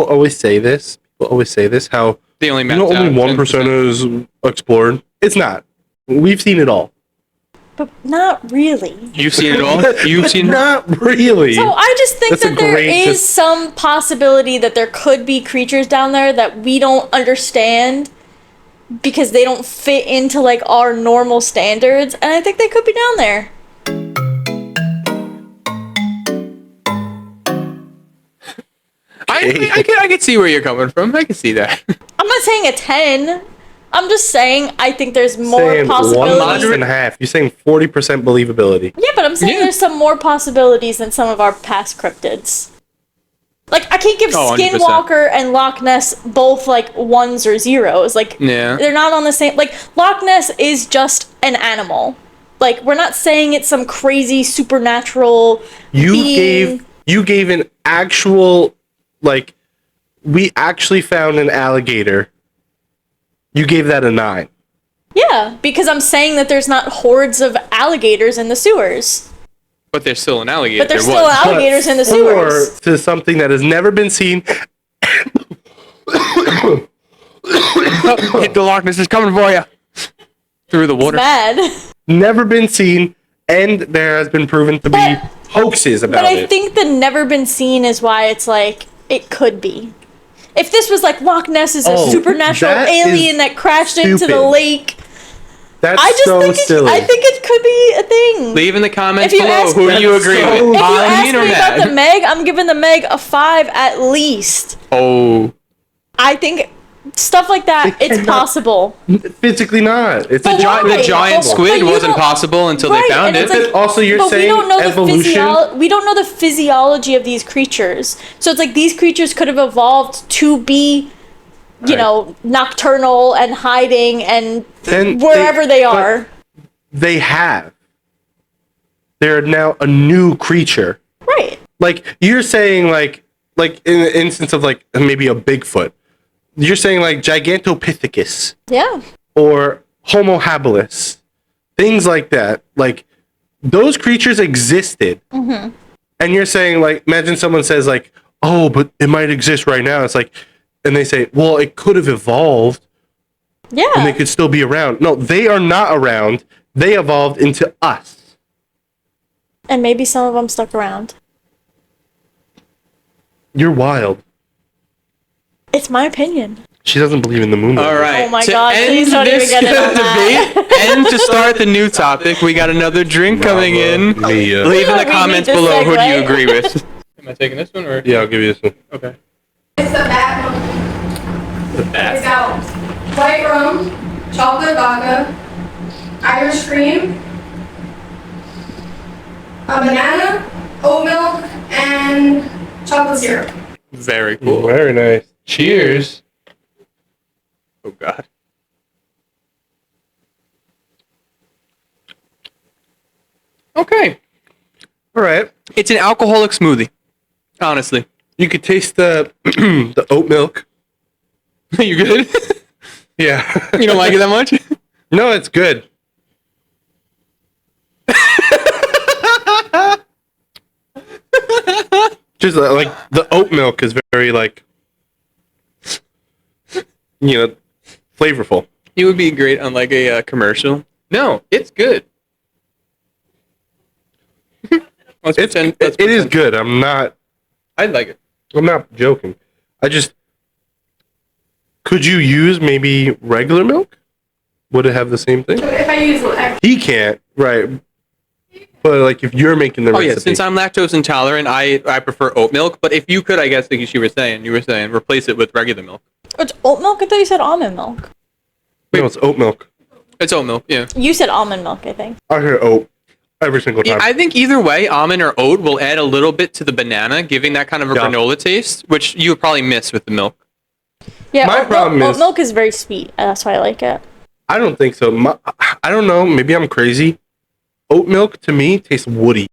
always say this. How they only only 1% is explored. It's not. We've seen it all. But not really. You've seen it all? You've seen Not really. So I just think That's that there is some possibility that there could be creatures down there that we don't understand because they don't fit into like our normal standards, and I think they could be down there. I can see where you're coming from. I can see that. I'm not saying a 10. I'm just saying I think there's more possibilities. 1.5. You're saying 40% believability. Yeah, but I'm saying there's some more possibilities than some of our past cryptids. Like, I can't give 100%. Skinwalker and Loch Ness both, like, 1s or 0s. Like, they're not on the same... Like, Loch Ness is just an animal. Like, we're not saying it's some crazy supernatural being. You gave an actual... Like, we actually found an alligator. You gave that a 9. Yeah, because I'm saying that there's not hordes of alligators in the sewers. But there's still an alligator. But there's still alligators in the sewers. Or to something that has never been seen. Oh, the Loch Ness is coming for you. Through the water. It's bad. Never been seen, and there has been proven to be hoaxes about it. But I think the never been seen is why it's like, it could be. If this was like Loch Ness is a supernatural alien that crashed into the lake. That's silly. I think it could be a thing. Leave in the comments below who you agree with. If you ask me about the Meg, I'm giving the Meg a 5 at least. Oh. I think stuff like that, it's possible. Physically not. It's the giant squid wasn't possible until they found it. Like, also, you're saying evolution. We don't know the physiology of these creatures. So it's like these creatures could have evolved to be, you know, nocturnal and hiding and wherever they are. They have. They're now a new creature. Right. Like, you're saying, like in the instance of, like, maybe a Bigfoot. You're saying, like, Gigantopithecus. Yeah. Or Homo habilis. Things like that. Like, those creatures existed. Mm-hmm. And you're saying, like, imagine someone says, like, oh, but it might exist right now. It's like, and they say, well, it could have evolved. Yeah. And they could still be around. No, they are not around. They evolved into us. And maybe some of them stuck around. You're wild. It's my opinion. She doesn't believe in the moon. All right. Oh my God! Please don't even get it on that. And to start the new topic, we got another drink coming in. Leave in the comments below who do you agree with. Am I taking this one or? Yeah, I'll give you this one. Okay. It's a bat monkey. The bat. It's got white rum, chocolate vodka, Irish cream, a banana, oat milk, and chocolate syrup. Very cool. Very nice. Cheers. Oh God. Okay. All right. It's an alcoholic smoothie. Honestly. You could taste the the oat milk. You good? Yeah. You don't like it that much? No, it's good. Just like the oat milk is very like, you know, flavorful. It would be great on like a commercial. No, it's good. It is good. I like it. I'm not joking. Could you use maybe regular milk? Would it have the same thing? If I use like He can't, right? But like if you're making the recipe. Yeah, since I'm lactose intolerant, I prefer oat milk. But if you could, I guess like you were saying replace it with regular milk. It's oat milk? I thought you said almond milk. No, it's oat milk. It's oat milk, yeah. You said almond milk, I think. I hear oat every single time. Yeah, I think either way, almond or oat will add a little bit to the banana, giving that kind of a granola taste, which you would probably miss with the milk. Yeah, oat milk is very sweet. That's why I like it. I don't think so. I don't know. Maybe I'm crazy. oat milk to me tastes woody.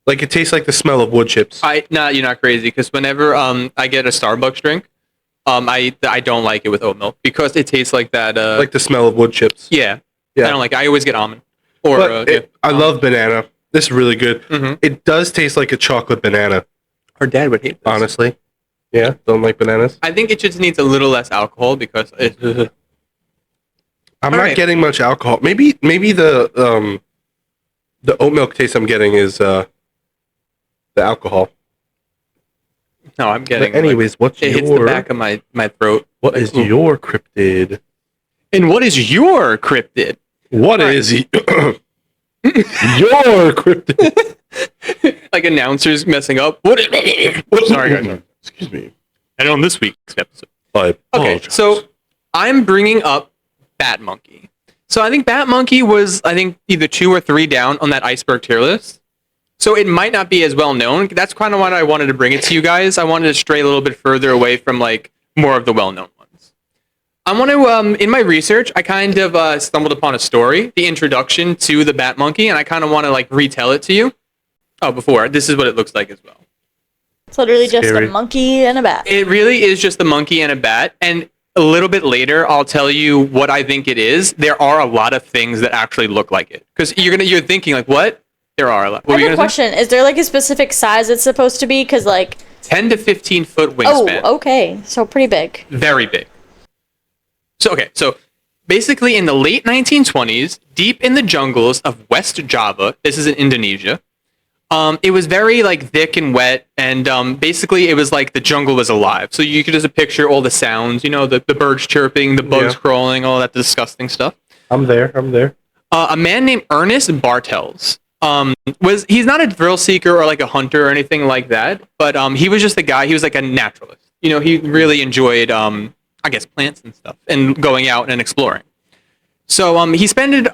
Like it tastes like the smell of wood chips. You're not crazy, because whenever I get a Starbucks drink, I don't like it with oat milk because it tastes like that. Like the smell of wood chips. Yeah. Yeah. I don't like it. I always get almond. Or But I love banana. This is really good. It does taste like a chocolate banana. Our dad would hate this. Honestly. Yeah, don't like bananas. I think it just needs a little less alcohol because it. I'm not getting much alcohol. Maybe the oat milk taste I'm getting is the alcohol. No, I'm getting. But anyways, what's it hits the back of my throat. What is your cryptid? And what is your cryptid? What is your cryptid? Like announcers messing up. What? Sorry, guys. Excuse me. And on this week's episode. I apologize. Okay, so I'm bringing up Bat Monkey. So I think Bat Monkey was, either 2 or 3 down on that iceberg tier list. So it might not be as well known. That's kind of why I wanted to bring it to you guys. I wanted to stray a little bit further away from like more of the well-known ones. I want to, in my research, I kind of stumbled upon a story, the introduction to the Bat Monkey, and I kind of want to like retell it to you. Oh, before, this is what it looks like as well. It's literally just Scary. a monkey and a bat. It really is just a monkey and a bat, and a little bit later, I'll tell you what I think it is. There are a lot of things that actually look like it, because you're thinking like, what? There are a lot. I have a question. Is there like a specific size it's supposed to be? Because like 10 to 15 foot wingspan. Oh, okay. So pretty big. Very big. So basically in the late 1920s, deep in the jungles of West Java, this is in Indonesia, it was very like thick and wet, and basically it was like the jungle was alive. So you could just picture all the sounds, the birds chirping, the bugs crawling, all that disgusting stuff. I'm there. A man named Ernest Bartels he's not a thrill seeker or like a hunter or anything like that, but he was just a guy. He was like a naturalist. He really enjoyed plants and stuff and going out and exploring. So he spent his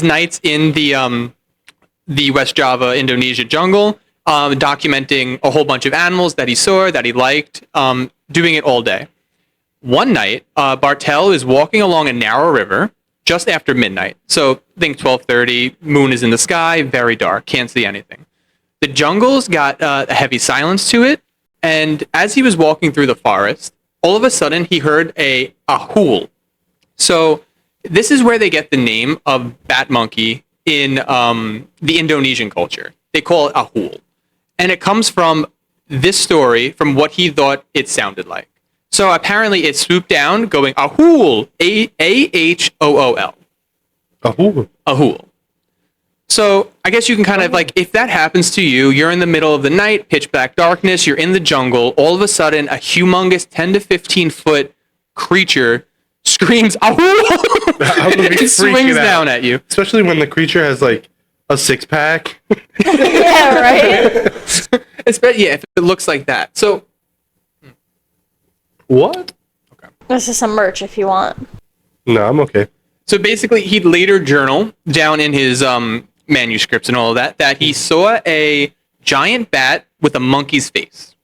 nights in the West Java Indonesia jungle, documenting a whole bunch of animals that he saw, that he liked, doing it all day. One night, Bartel is walking along a narrow river just after midnight. So think 12:30, moon is in the sky, very dark, can't see anything. The jungle's got a heavy silence to it, and as he was walking through the forest, all of a sudden he heard a hool. So this is where they get the name of bat monkey in the Indonesian culture. They call it a hool. And it comes from this story, from what he thought it sounded like. So apparently it swooped down going ahool, A-H-O-O-L. Ahool. Ahool. So I guess you can kind of like, if that happens to you, you're in the middle of the night, pitch black darkness, you're in the jungle, all of a sudden a humongous 10 to 15 foot creature screams ahool and swings down at you. Especially when the creature has like a 6-pack. Yeah, right? If it looks like that. So What? This is some merch if you want. No, I'm okay. So basically, he'd later journal down in his manuscripts and all of that he saw a giant bat with a monkey's face.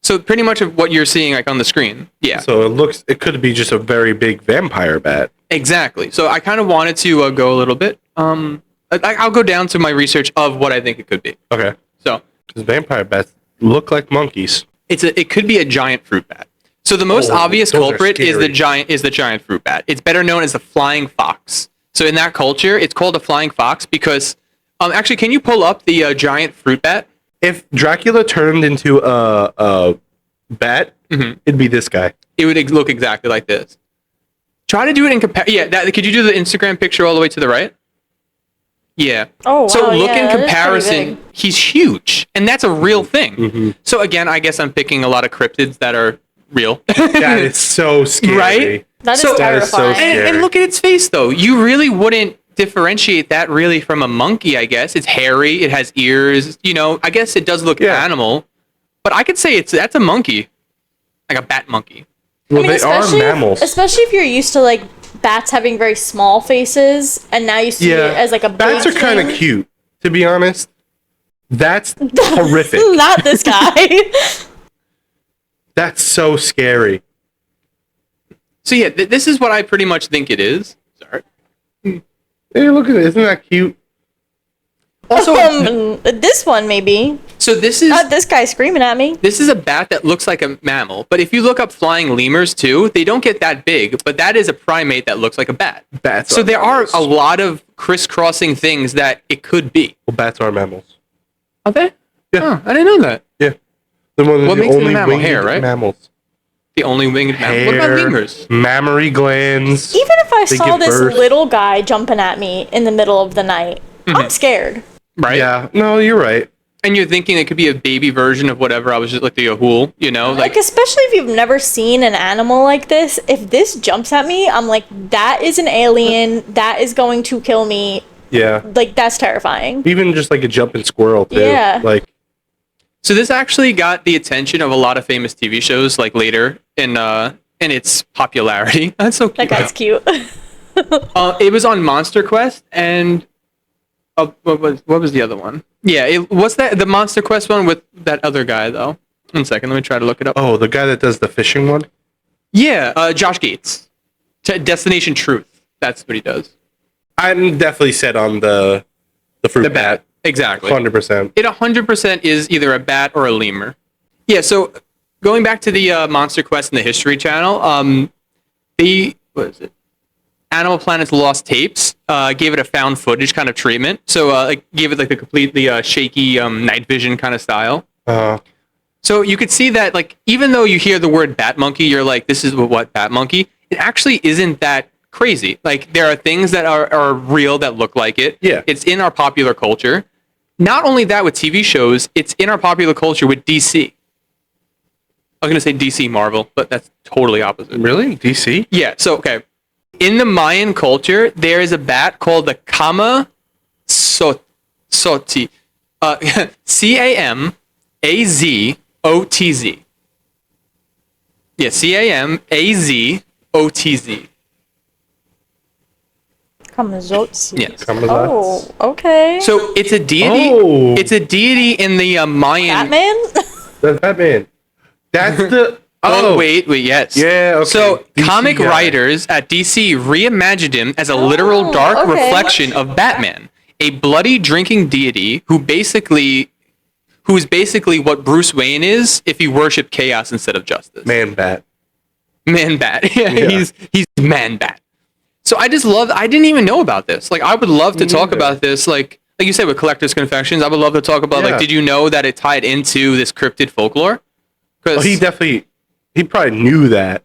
So pretty much of what you're seeing like on the screen. Yeah. So it could be just a very big vampire bat. Exactly. So I kind of wanted to go a little bit. I'll go down to my research of what I think it could be. Okay. So because vampire bats look like monkeys. it could be a giant fruit bat. So the most obvious culprit is the giant fruit bat. It's better known as the flying fox. So in that culture, it's called a flying fox because actually, can you pull up the giant fruit bat? If Dracula turned into a bat, it'd be this guy. It would look exactly like this. Try to do it in could you do the Instagram picture all the way to the right? Yeah. Oh, wow. So look in that is pretty comparison, big. he's huge, and that's a real thing. So again, I guess I'm picking a lot of cryptids that are real. That is so scary. Right? That is So- That is so terrifying. scary. And look at its face, though. You really wouldn't differentiate that really from a monkey, I guess. It's hairy. It has ears. I guess it does look animal. But I could say that's a monkey. Like a bat monkey. Well, I mean, they are especially mammals. Especially if you're used to like bats having very small faces, and now you see it as like a big bats are kind of thing. cute, to be honest. That's horrific. Not this guy. That's so scary. So yeah, this is what I pretty much think it is. Sorry. Hey, look at it. Isn't that cute? Also, this one maybe. so this is Not this guy screaming at me. this is a bat that looks like a mammal. But if you look up flying lemurs too, they don't get that big. But that is a primate that looks like a bat. Bats. So there are a lot of crisscrossing things that it could be. Well, bats are mammals. Are they? Yeah. Oh, I didn't know that. Yeah. They're one of What the makes them a only mammal? winged Hair, right? mammals. The only winged mammal. What about Hair, lemurs? Mammary glands. Even if I They saw give this birth. little guy jumping at me in the middle of the night, I'm scared. Right. Yeah. No, you're right. And you're thinking it could be a baby version of whatever. I was just like the Yahoo, you know, Like, especially if you've never seen an animal like this, if this jumps at me, I'm like, that is an alien. That is going to kill me. Yeah. Like, that's terrifying. Even just like a jumping squirrel too. Yeah. Like, So this actually got the attention of a lot of famous TV shows, like later in its popularity. That's so That cute. guy's cute. It was on Monster Quest and what was the other one? Yeah, what's that? The Monster Quest one with that other guy though. 1 second, let me try to look it up. oh, the guy that does the fishing one. Yeah, Josh Gates. Destination Truth. That's what he does. I'm definitely set on the fruit bat. Exactly. 100%. It 100% is either a bat or a lemur. Yeah, so going back to the Monster Quest and the History Channel, what is it? Animal Planet's Lost Tapes gave it a found footage kind of treatment. So like gave it like a completely shaky night vision kind of style. So you could see that like even though you hear the word bat monkey, you're like, this is what bat monkey? It actually isn't that crazy. Like there are things that are real that look like it. Yeah. It's in our popular culture. Not only that with TV shows, it's in our popular culture with DC. I was going to say DC Marvel, but that's totally opposite. Really? DC? Yeah, so, okay. In the Mayan culture, there is a bat called the Kama Soti. C-A-M-A-Z-O-T-Z. Yeah, C-A-M-A-Z-O-T-Z. Kamazotsi. Yes. Oh, okay. So it's a deity. Oh. It's a deity in the Mayan. Batman? That's Batman. That's the... Oh, wait, yes. Yeah, okay. So, DC comic guy. writers at DC reimagined him as a literal dark okay. reflection of Batman, a bloody drinking deity who's basically what Bruce Wayne is if he worshipped chaos instead of justice. Man bat. Man Bat. Yeah, Yeah. he's Man Bat. So I didn't even know about this. Like I would love to talk about this like you said with Collector's Confections. I would love to talk about like did you know that it tied into this cryptid folklore? Well, he probably knew that.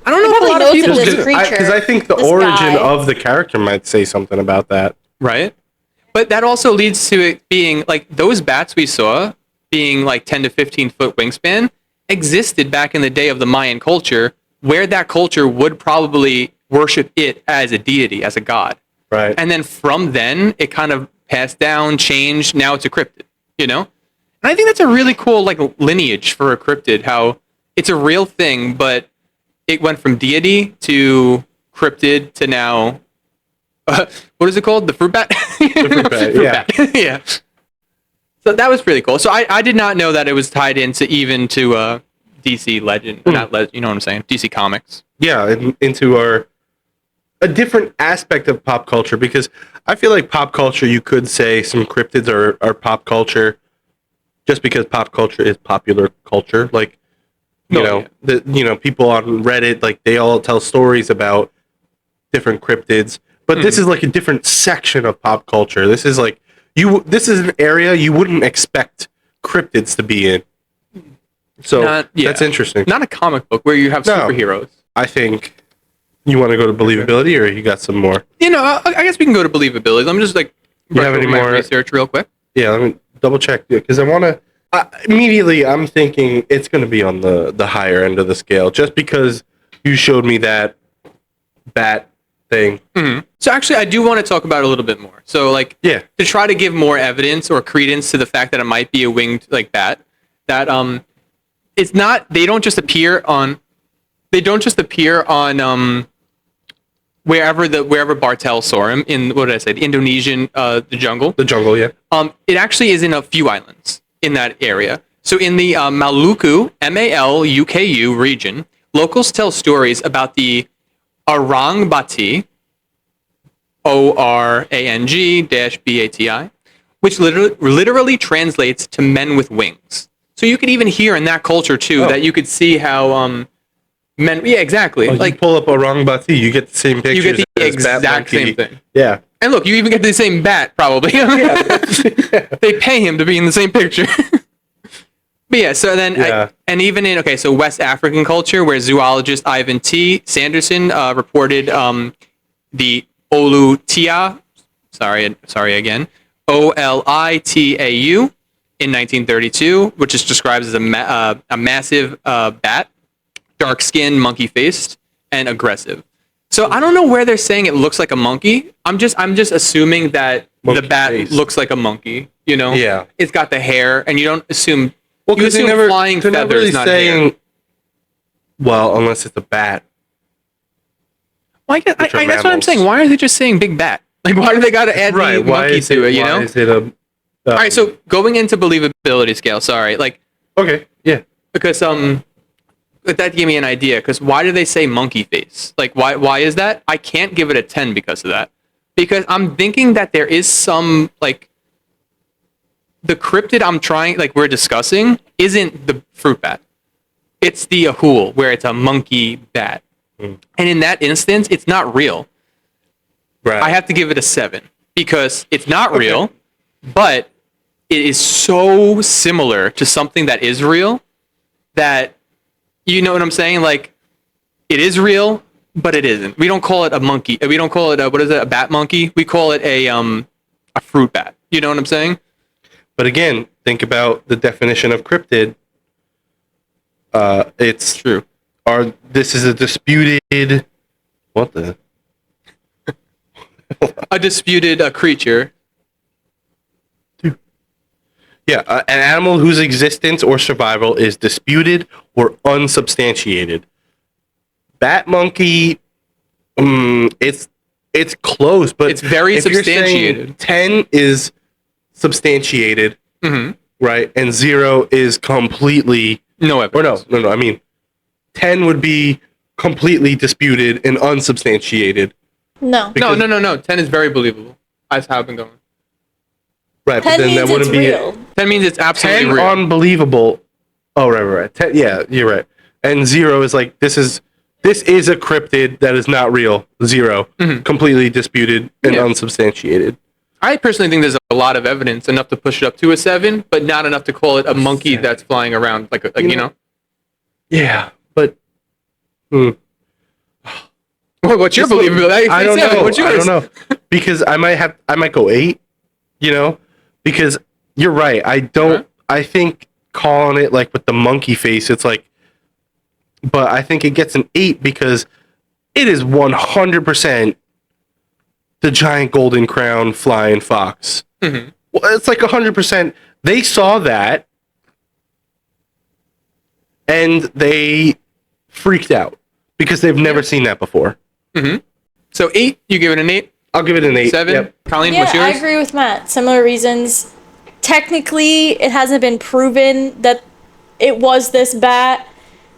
I don't know if a probably lot of knows people of this do. creature. Because I think the This origin guy. of the character might say something about that. Right? But that also leads to it being like those bats we saw being like 10 to 15 foot wingspan existed back in the day of the Mayan culture where that culture would probably worship it as a deity, as a god. Right. And then from then it kind of passed down, changed, now it's a cryptid, you know? And I think that's a really cool like lineage for a cryptid, how it's a real thing, but it went from deity to cryptid to now what is it called? The fruit bat? The fruit bat, yeah. bat. Yeah. So that was pretty cool. So I did not know that it was tied into even to DC legend, not legend, you know what I'm saying? DC Comics. Yeah, into a different aspect of pop culture, because I feel like pop culture, you could say some cryptids are pop culture just because pop culture is popular culture. Like, people on Reddit, like they all tell stories about different cryptids, but this is like a different section of pop culture. This is like this is an area you wouldn't expect cryptids to be in. So that's interesting. Not a comic book where you have superheroes. I think you want to go to believability, or you got some more? I guess we can go to believability. Let me just like have any more research real quick. Yeah, let me double check because I want to. Immediately, I'm thinking it's going to be on the higher end of the scale, just because you showed me that bat thing. Mm-hmm. So actually, I do want to talk about it a little bit more. So like, to try to give more evidence or credence to the fact that it might be a winged like bat. That it's not. They don't just appear on. Wherever Bartel saw him in what did I say? The Indonesian the jungle. The jungle, yeah. It actually is in a few islands in that area. So in the Maluku, Maluku region, locals tell stories about the orangbati, ORANG-BATI, which literally translates to men with wings. So you could even hear in that culture too that you could see how men. Yeah, exactly. Oh, you pull up Orangbati, you get the same pictures. You get the as exact Bat Monkey. same thing. Yeah. And look, you even get the same bat probably. They pay him to be in the same picture. But yeah, so then, and even in, so West African culture, where zoologist Ivan T. Sanderson reported the Olutia, sorry again, OLITAU in 1932, which is described as a massive bat, dark-skinned, monkey-faced, and aggressive. So I don't know where they're saying it looks like a monkey. I'm just assuming that the bat looks like a monkey, you know? Yeah. It's got the hair, and you don't assume... Well, you assume flying feathers, really not saying, hair. Well, unless it's a bat. Well, that's what I'm saying. Why are they just saying big bat? Like, why do they got to add the monkey to it, you know? Why is it a... All right, so going into believability scale, sorry. Like, okay, yeah. Because that gave me an idea. Because why do they say monkey face? Like, why is that? I can't give it a 10 because of that. Because I'm thinking that there is some, like, the cryptid we're discussing isn't the fruit bat. It's the ahul, where it's a monkey bat. And in that instance, it's not real. Right. I have to give it a 7 because it's not real, but it is so similar to something that is real that, you know what I'm saying? Like, it is real, but it isn't. We don't call it a monkey. We don't call it a bat monkey. We call it a fruit bat. You know what I'm saying? But again, think about the definition of cryptid. It's true. This is a disputed... What the... A disputed creature. Yeah, an animal whose existence or survival is disputed or unsubstantiated. Bat monkey, it's close, but it's very substantiated. 10 is substantiated, right? And 0 is completely no evidence. Or no. I mean, 10 would be completely disputed and unsubstantiated. No. No. 10 is very believable. That's how I've been going. Right, 10 but then means that wouldn't it's be real. it. 10 means it's absolutely 10 real. unbelievable. Oh, right. 10, yeah, you're right. And 0 is like this is a cryptid that is not real. 0, completely disputed and unsubstantiated. I personally think there's a lot of evidence, enough to push it up to a 7, but not enough to call it a monkey that's flying around like you know. Yeah, but what's your believability? I don't know. What's yours? I don't know because I might go 8. You know, because you're right. I think calling it like with the monkey face, it's like, but I think it gets an 8 because it is 100% the giant golden crown flying fox. Well, it's like 100%. They saw that and they freaked out because they've never seen that before. So 8, you give it an 8? I'll give it an 8. 7? Yep. Colleen, Yeah, what's yours? I agree with Matt. Similar reasons. Technically, it hasn't been proven that it was this bat.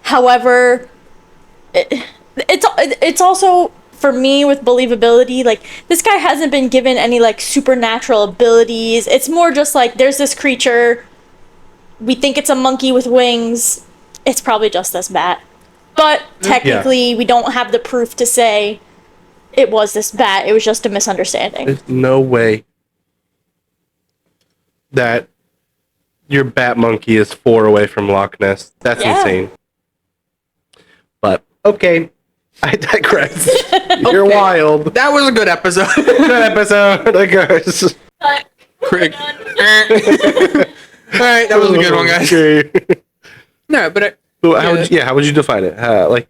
However, it's also, for me, with believability, like, this guy hasn't been given any, like, supernatural abilities. It's more just like, there's this creature. We think it's a monkey with wings. It's probably just this bat. But technically, we don't have the proof to say it was this bat. It was just a misunderstanding. There's no way that your bat monkey is 4 away from Loch Ness. That's insane. But, okay. I digress. You're wild. That was a good episode. Good episode, I guess. Craig. All right, that was a good one, guys. Okay. No, but how would you define it?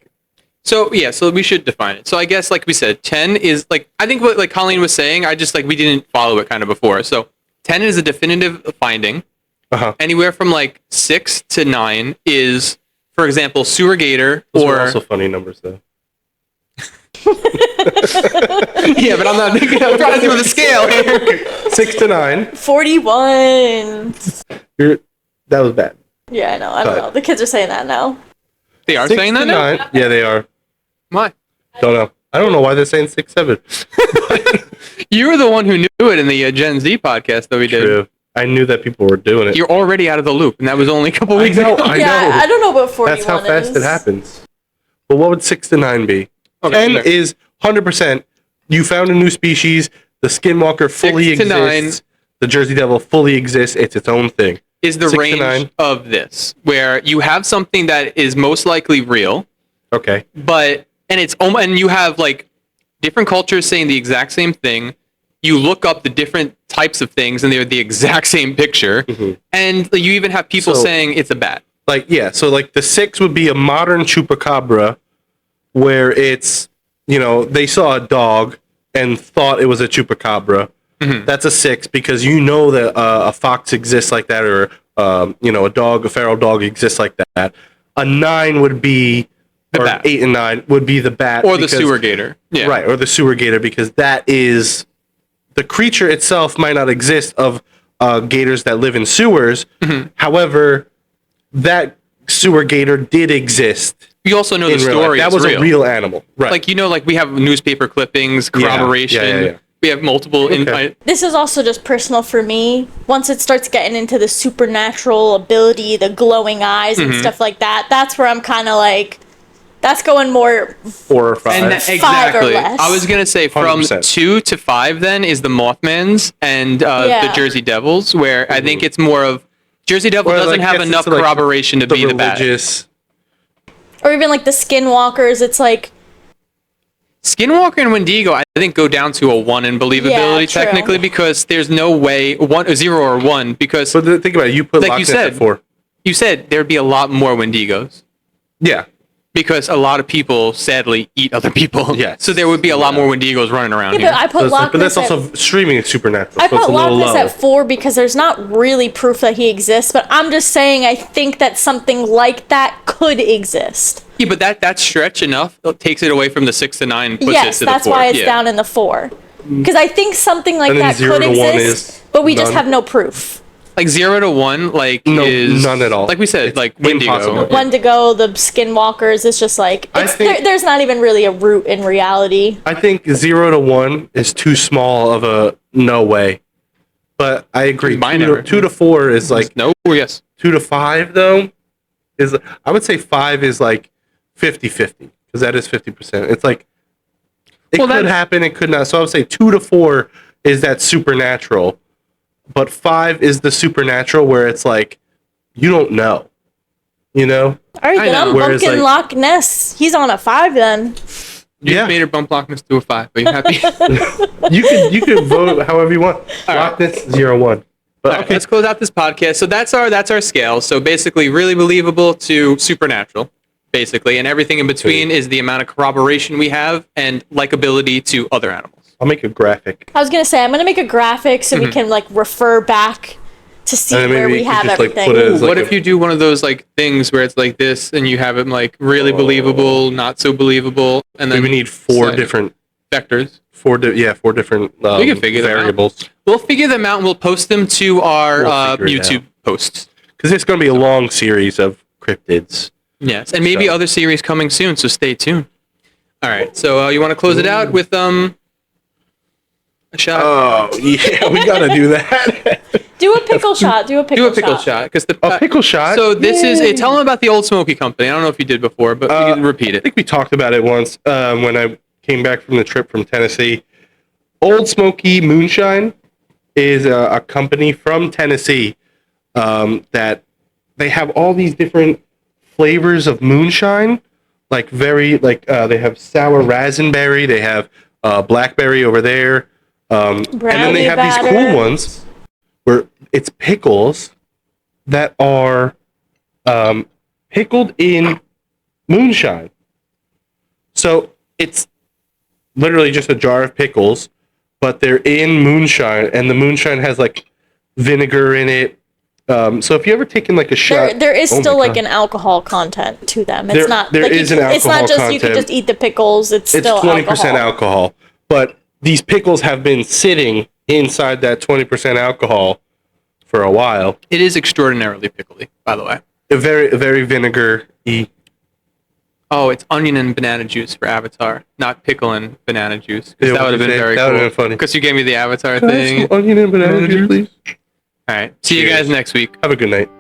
So we should define it. So I guess, like we said, 10 is like, I think what like Colleen was saying, I just like we didn't follow it kind of before. So 10 is a definitive finding. Anywhere from like 6 to 9 is, for example, sewer gator. Those are also funny numbers though. Yeah, but I'm trying to do the scale here. 6 to 9. 41. That was bad. Yeah, I know. I don't know. The kids are saying that now. They are 6 saying to that now? 9. Yeah, they are. Why? Don't know. I don't know why they're saying 6'7". You were the one who knew it in the Gen Z podcast that we did. True. I knew that people were doing it. You're already out of the loop, and that was only a couple weeks know, ago. I Yeah, know. I don't know what 41 That's how fast is. it happens. But what would 6 to 9 be? Okay, 10 is 100%. You found a new species. The skinwalker fully 6 to 9 exists. The Jersey Devil fully exists. It's its own thing. is the 6 to range 9. of this, where you have something that is most likely real, Okay. and you have like different cultures saying the exact same thing. You look up the different types of things, and they're the exact same picture. And you even have people So- saying it's a bat. Like, yeah, so like the 6 would be a modern chupacabra where it's, they saw a dog and thought it was a chupacabra. That's a 6 because you know that a fox exists like that, or a feral dog exists like that. A 9 would be, or bat. 8 and 9 would be the bat, Or the sewer gator. Yeah. right? Or the sewer gator, because that is the creature itself might not exist of gators that live in sewers. However, that sewer gator did exist. You also know the in real life. story. That is was real. a real animal, right? Like we have newspaper clippings, corroboration. yeah. We have multiple. Okay. This is also just personal for me. Once it starts getting into the supernatural ability, the glowing eyes and stuff like that, that's where I'm kind of like, that's going more. 4 or 5. And exactly. less. I was gonna say from 100%. 2 to 5 then is the Mothmans and the Jersey Devils, where I think it's more of Jersey Devil Or, doesn't like, have gets enough into, like, corroboration to be the bat. religious. Or even like the skinwalkers, it's like, Skinwalker and Wendigo, I think, go down to a 1 in believability Yeah, true. technically, because there's no way 0 or 1, because But think about it. You put Like Loch you Ness said. at 4. you said there'd be a lot more Wendigos. Yeah. Because a lot of people sadly eat other people. Yes. So there would be a lot more Wendigos running around yeah, here. but I So put it's like, Loch but that's Ness also at, streaming is supernatural. I so it's put a little Loch Ness low. at 4 because there's not really proof that he exists, but I'm just saying I think that something like that could exist. Yeah, but that stretch enough takes it away from the 6 to 9, puts Yes, it to the 4. that's why it's Yeah. down in the 4. Because I think something like And then that 0 could to 1 exist, is but we just none. have no proof. Like 0 to 1, like No, is none at all. Like we said, It's like Wendigo. impossible. Wendigo, the skinwalkers, it's just like I think- there's not even really a root in reality. I think 0 to 1 is too small of a no way. But I agree. Binary. 2 to 4 is like No, yes. 2 to 5 though is, I would say 5 is like 50-50 because that is 50%. It's like it Well, could that's- happen, it could not. So I would say 2 to 4 is that supernatural, but 5 is the supernatural where it's like you don't know, All right, I then know. I'm Whereas, bumping like- Loch Ness. He's on a 5 then. You Yeah. made her bump Loch Ness to a 5. Are you happy? You can vote however you want. Loch Ness 0-1. But All right, let's close out this podcast. So that's our scale. So basically, really believable to supernatural, basically, and everything in between is the amount of corroboration we have and likability to other animals. I'll make a graphic. I was gonna say I'm gonna make a graphic so we can like refer back to see And then where maybe we you could have just, like, everything. put it as, like, What if you do one of those like things where it's like this, and you have it like really believable, not so believable, and then We need 4 Slider. different vectors? 4 different We can figure them out. variables. We'll figure them out and we'll post them to our We'll figure it YouTube out. posts. Because it's going to be a long series of cryptids. Yes, and maybe So- other series coming soon, so stay tuned. All right, so you want to close it out with a shot? Oh, yeah, we got to do that. Do a pickle shot. Do a pickle Do a pickle shot, because the A pickle shot? So this is tell them about the Old Smoky Company. I don't know if you did before, but we can repeat I it. think we talked about it once when I came back from the trip from Tennessee. Old Smoky Moonshine is a company from Tennessee that they have all these different flavors of moonshine. Like they have sour raspberry, they have blackberry over there, and then Brownie they have these batter. cool ones where it's pickles that are pickled in moonshine. So it's literally just a jar of pickles, but they're in moonshine, and the moonshine has like vinegar in it. So if you ever taken like a shot, There is oh my still like God. an alcohol content to them. It's There- not. there like is you, an It's not alcohol just you can content. just eat the pickles. It's It's still 20% alcohol. alcohol, but these pickles have been sitting inside that 20% alcohol for a while. It is extraordinarily pickly, by the way. Very vinegar-y. Oh, it's onion and banana juice for Avatar, not pickle and banana juice. 'Cause Yeah, that would have been very that would cool. have been funny. Because you gave me the Avatar Can I have thing. some onion and banana juice, please? All right. See you guys Cheers. next week. Have a good night.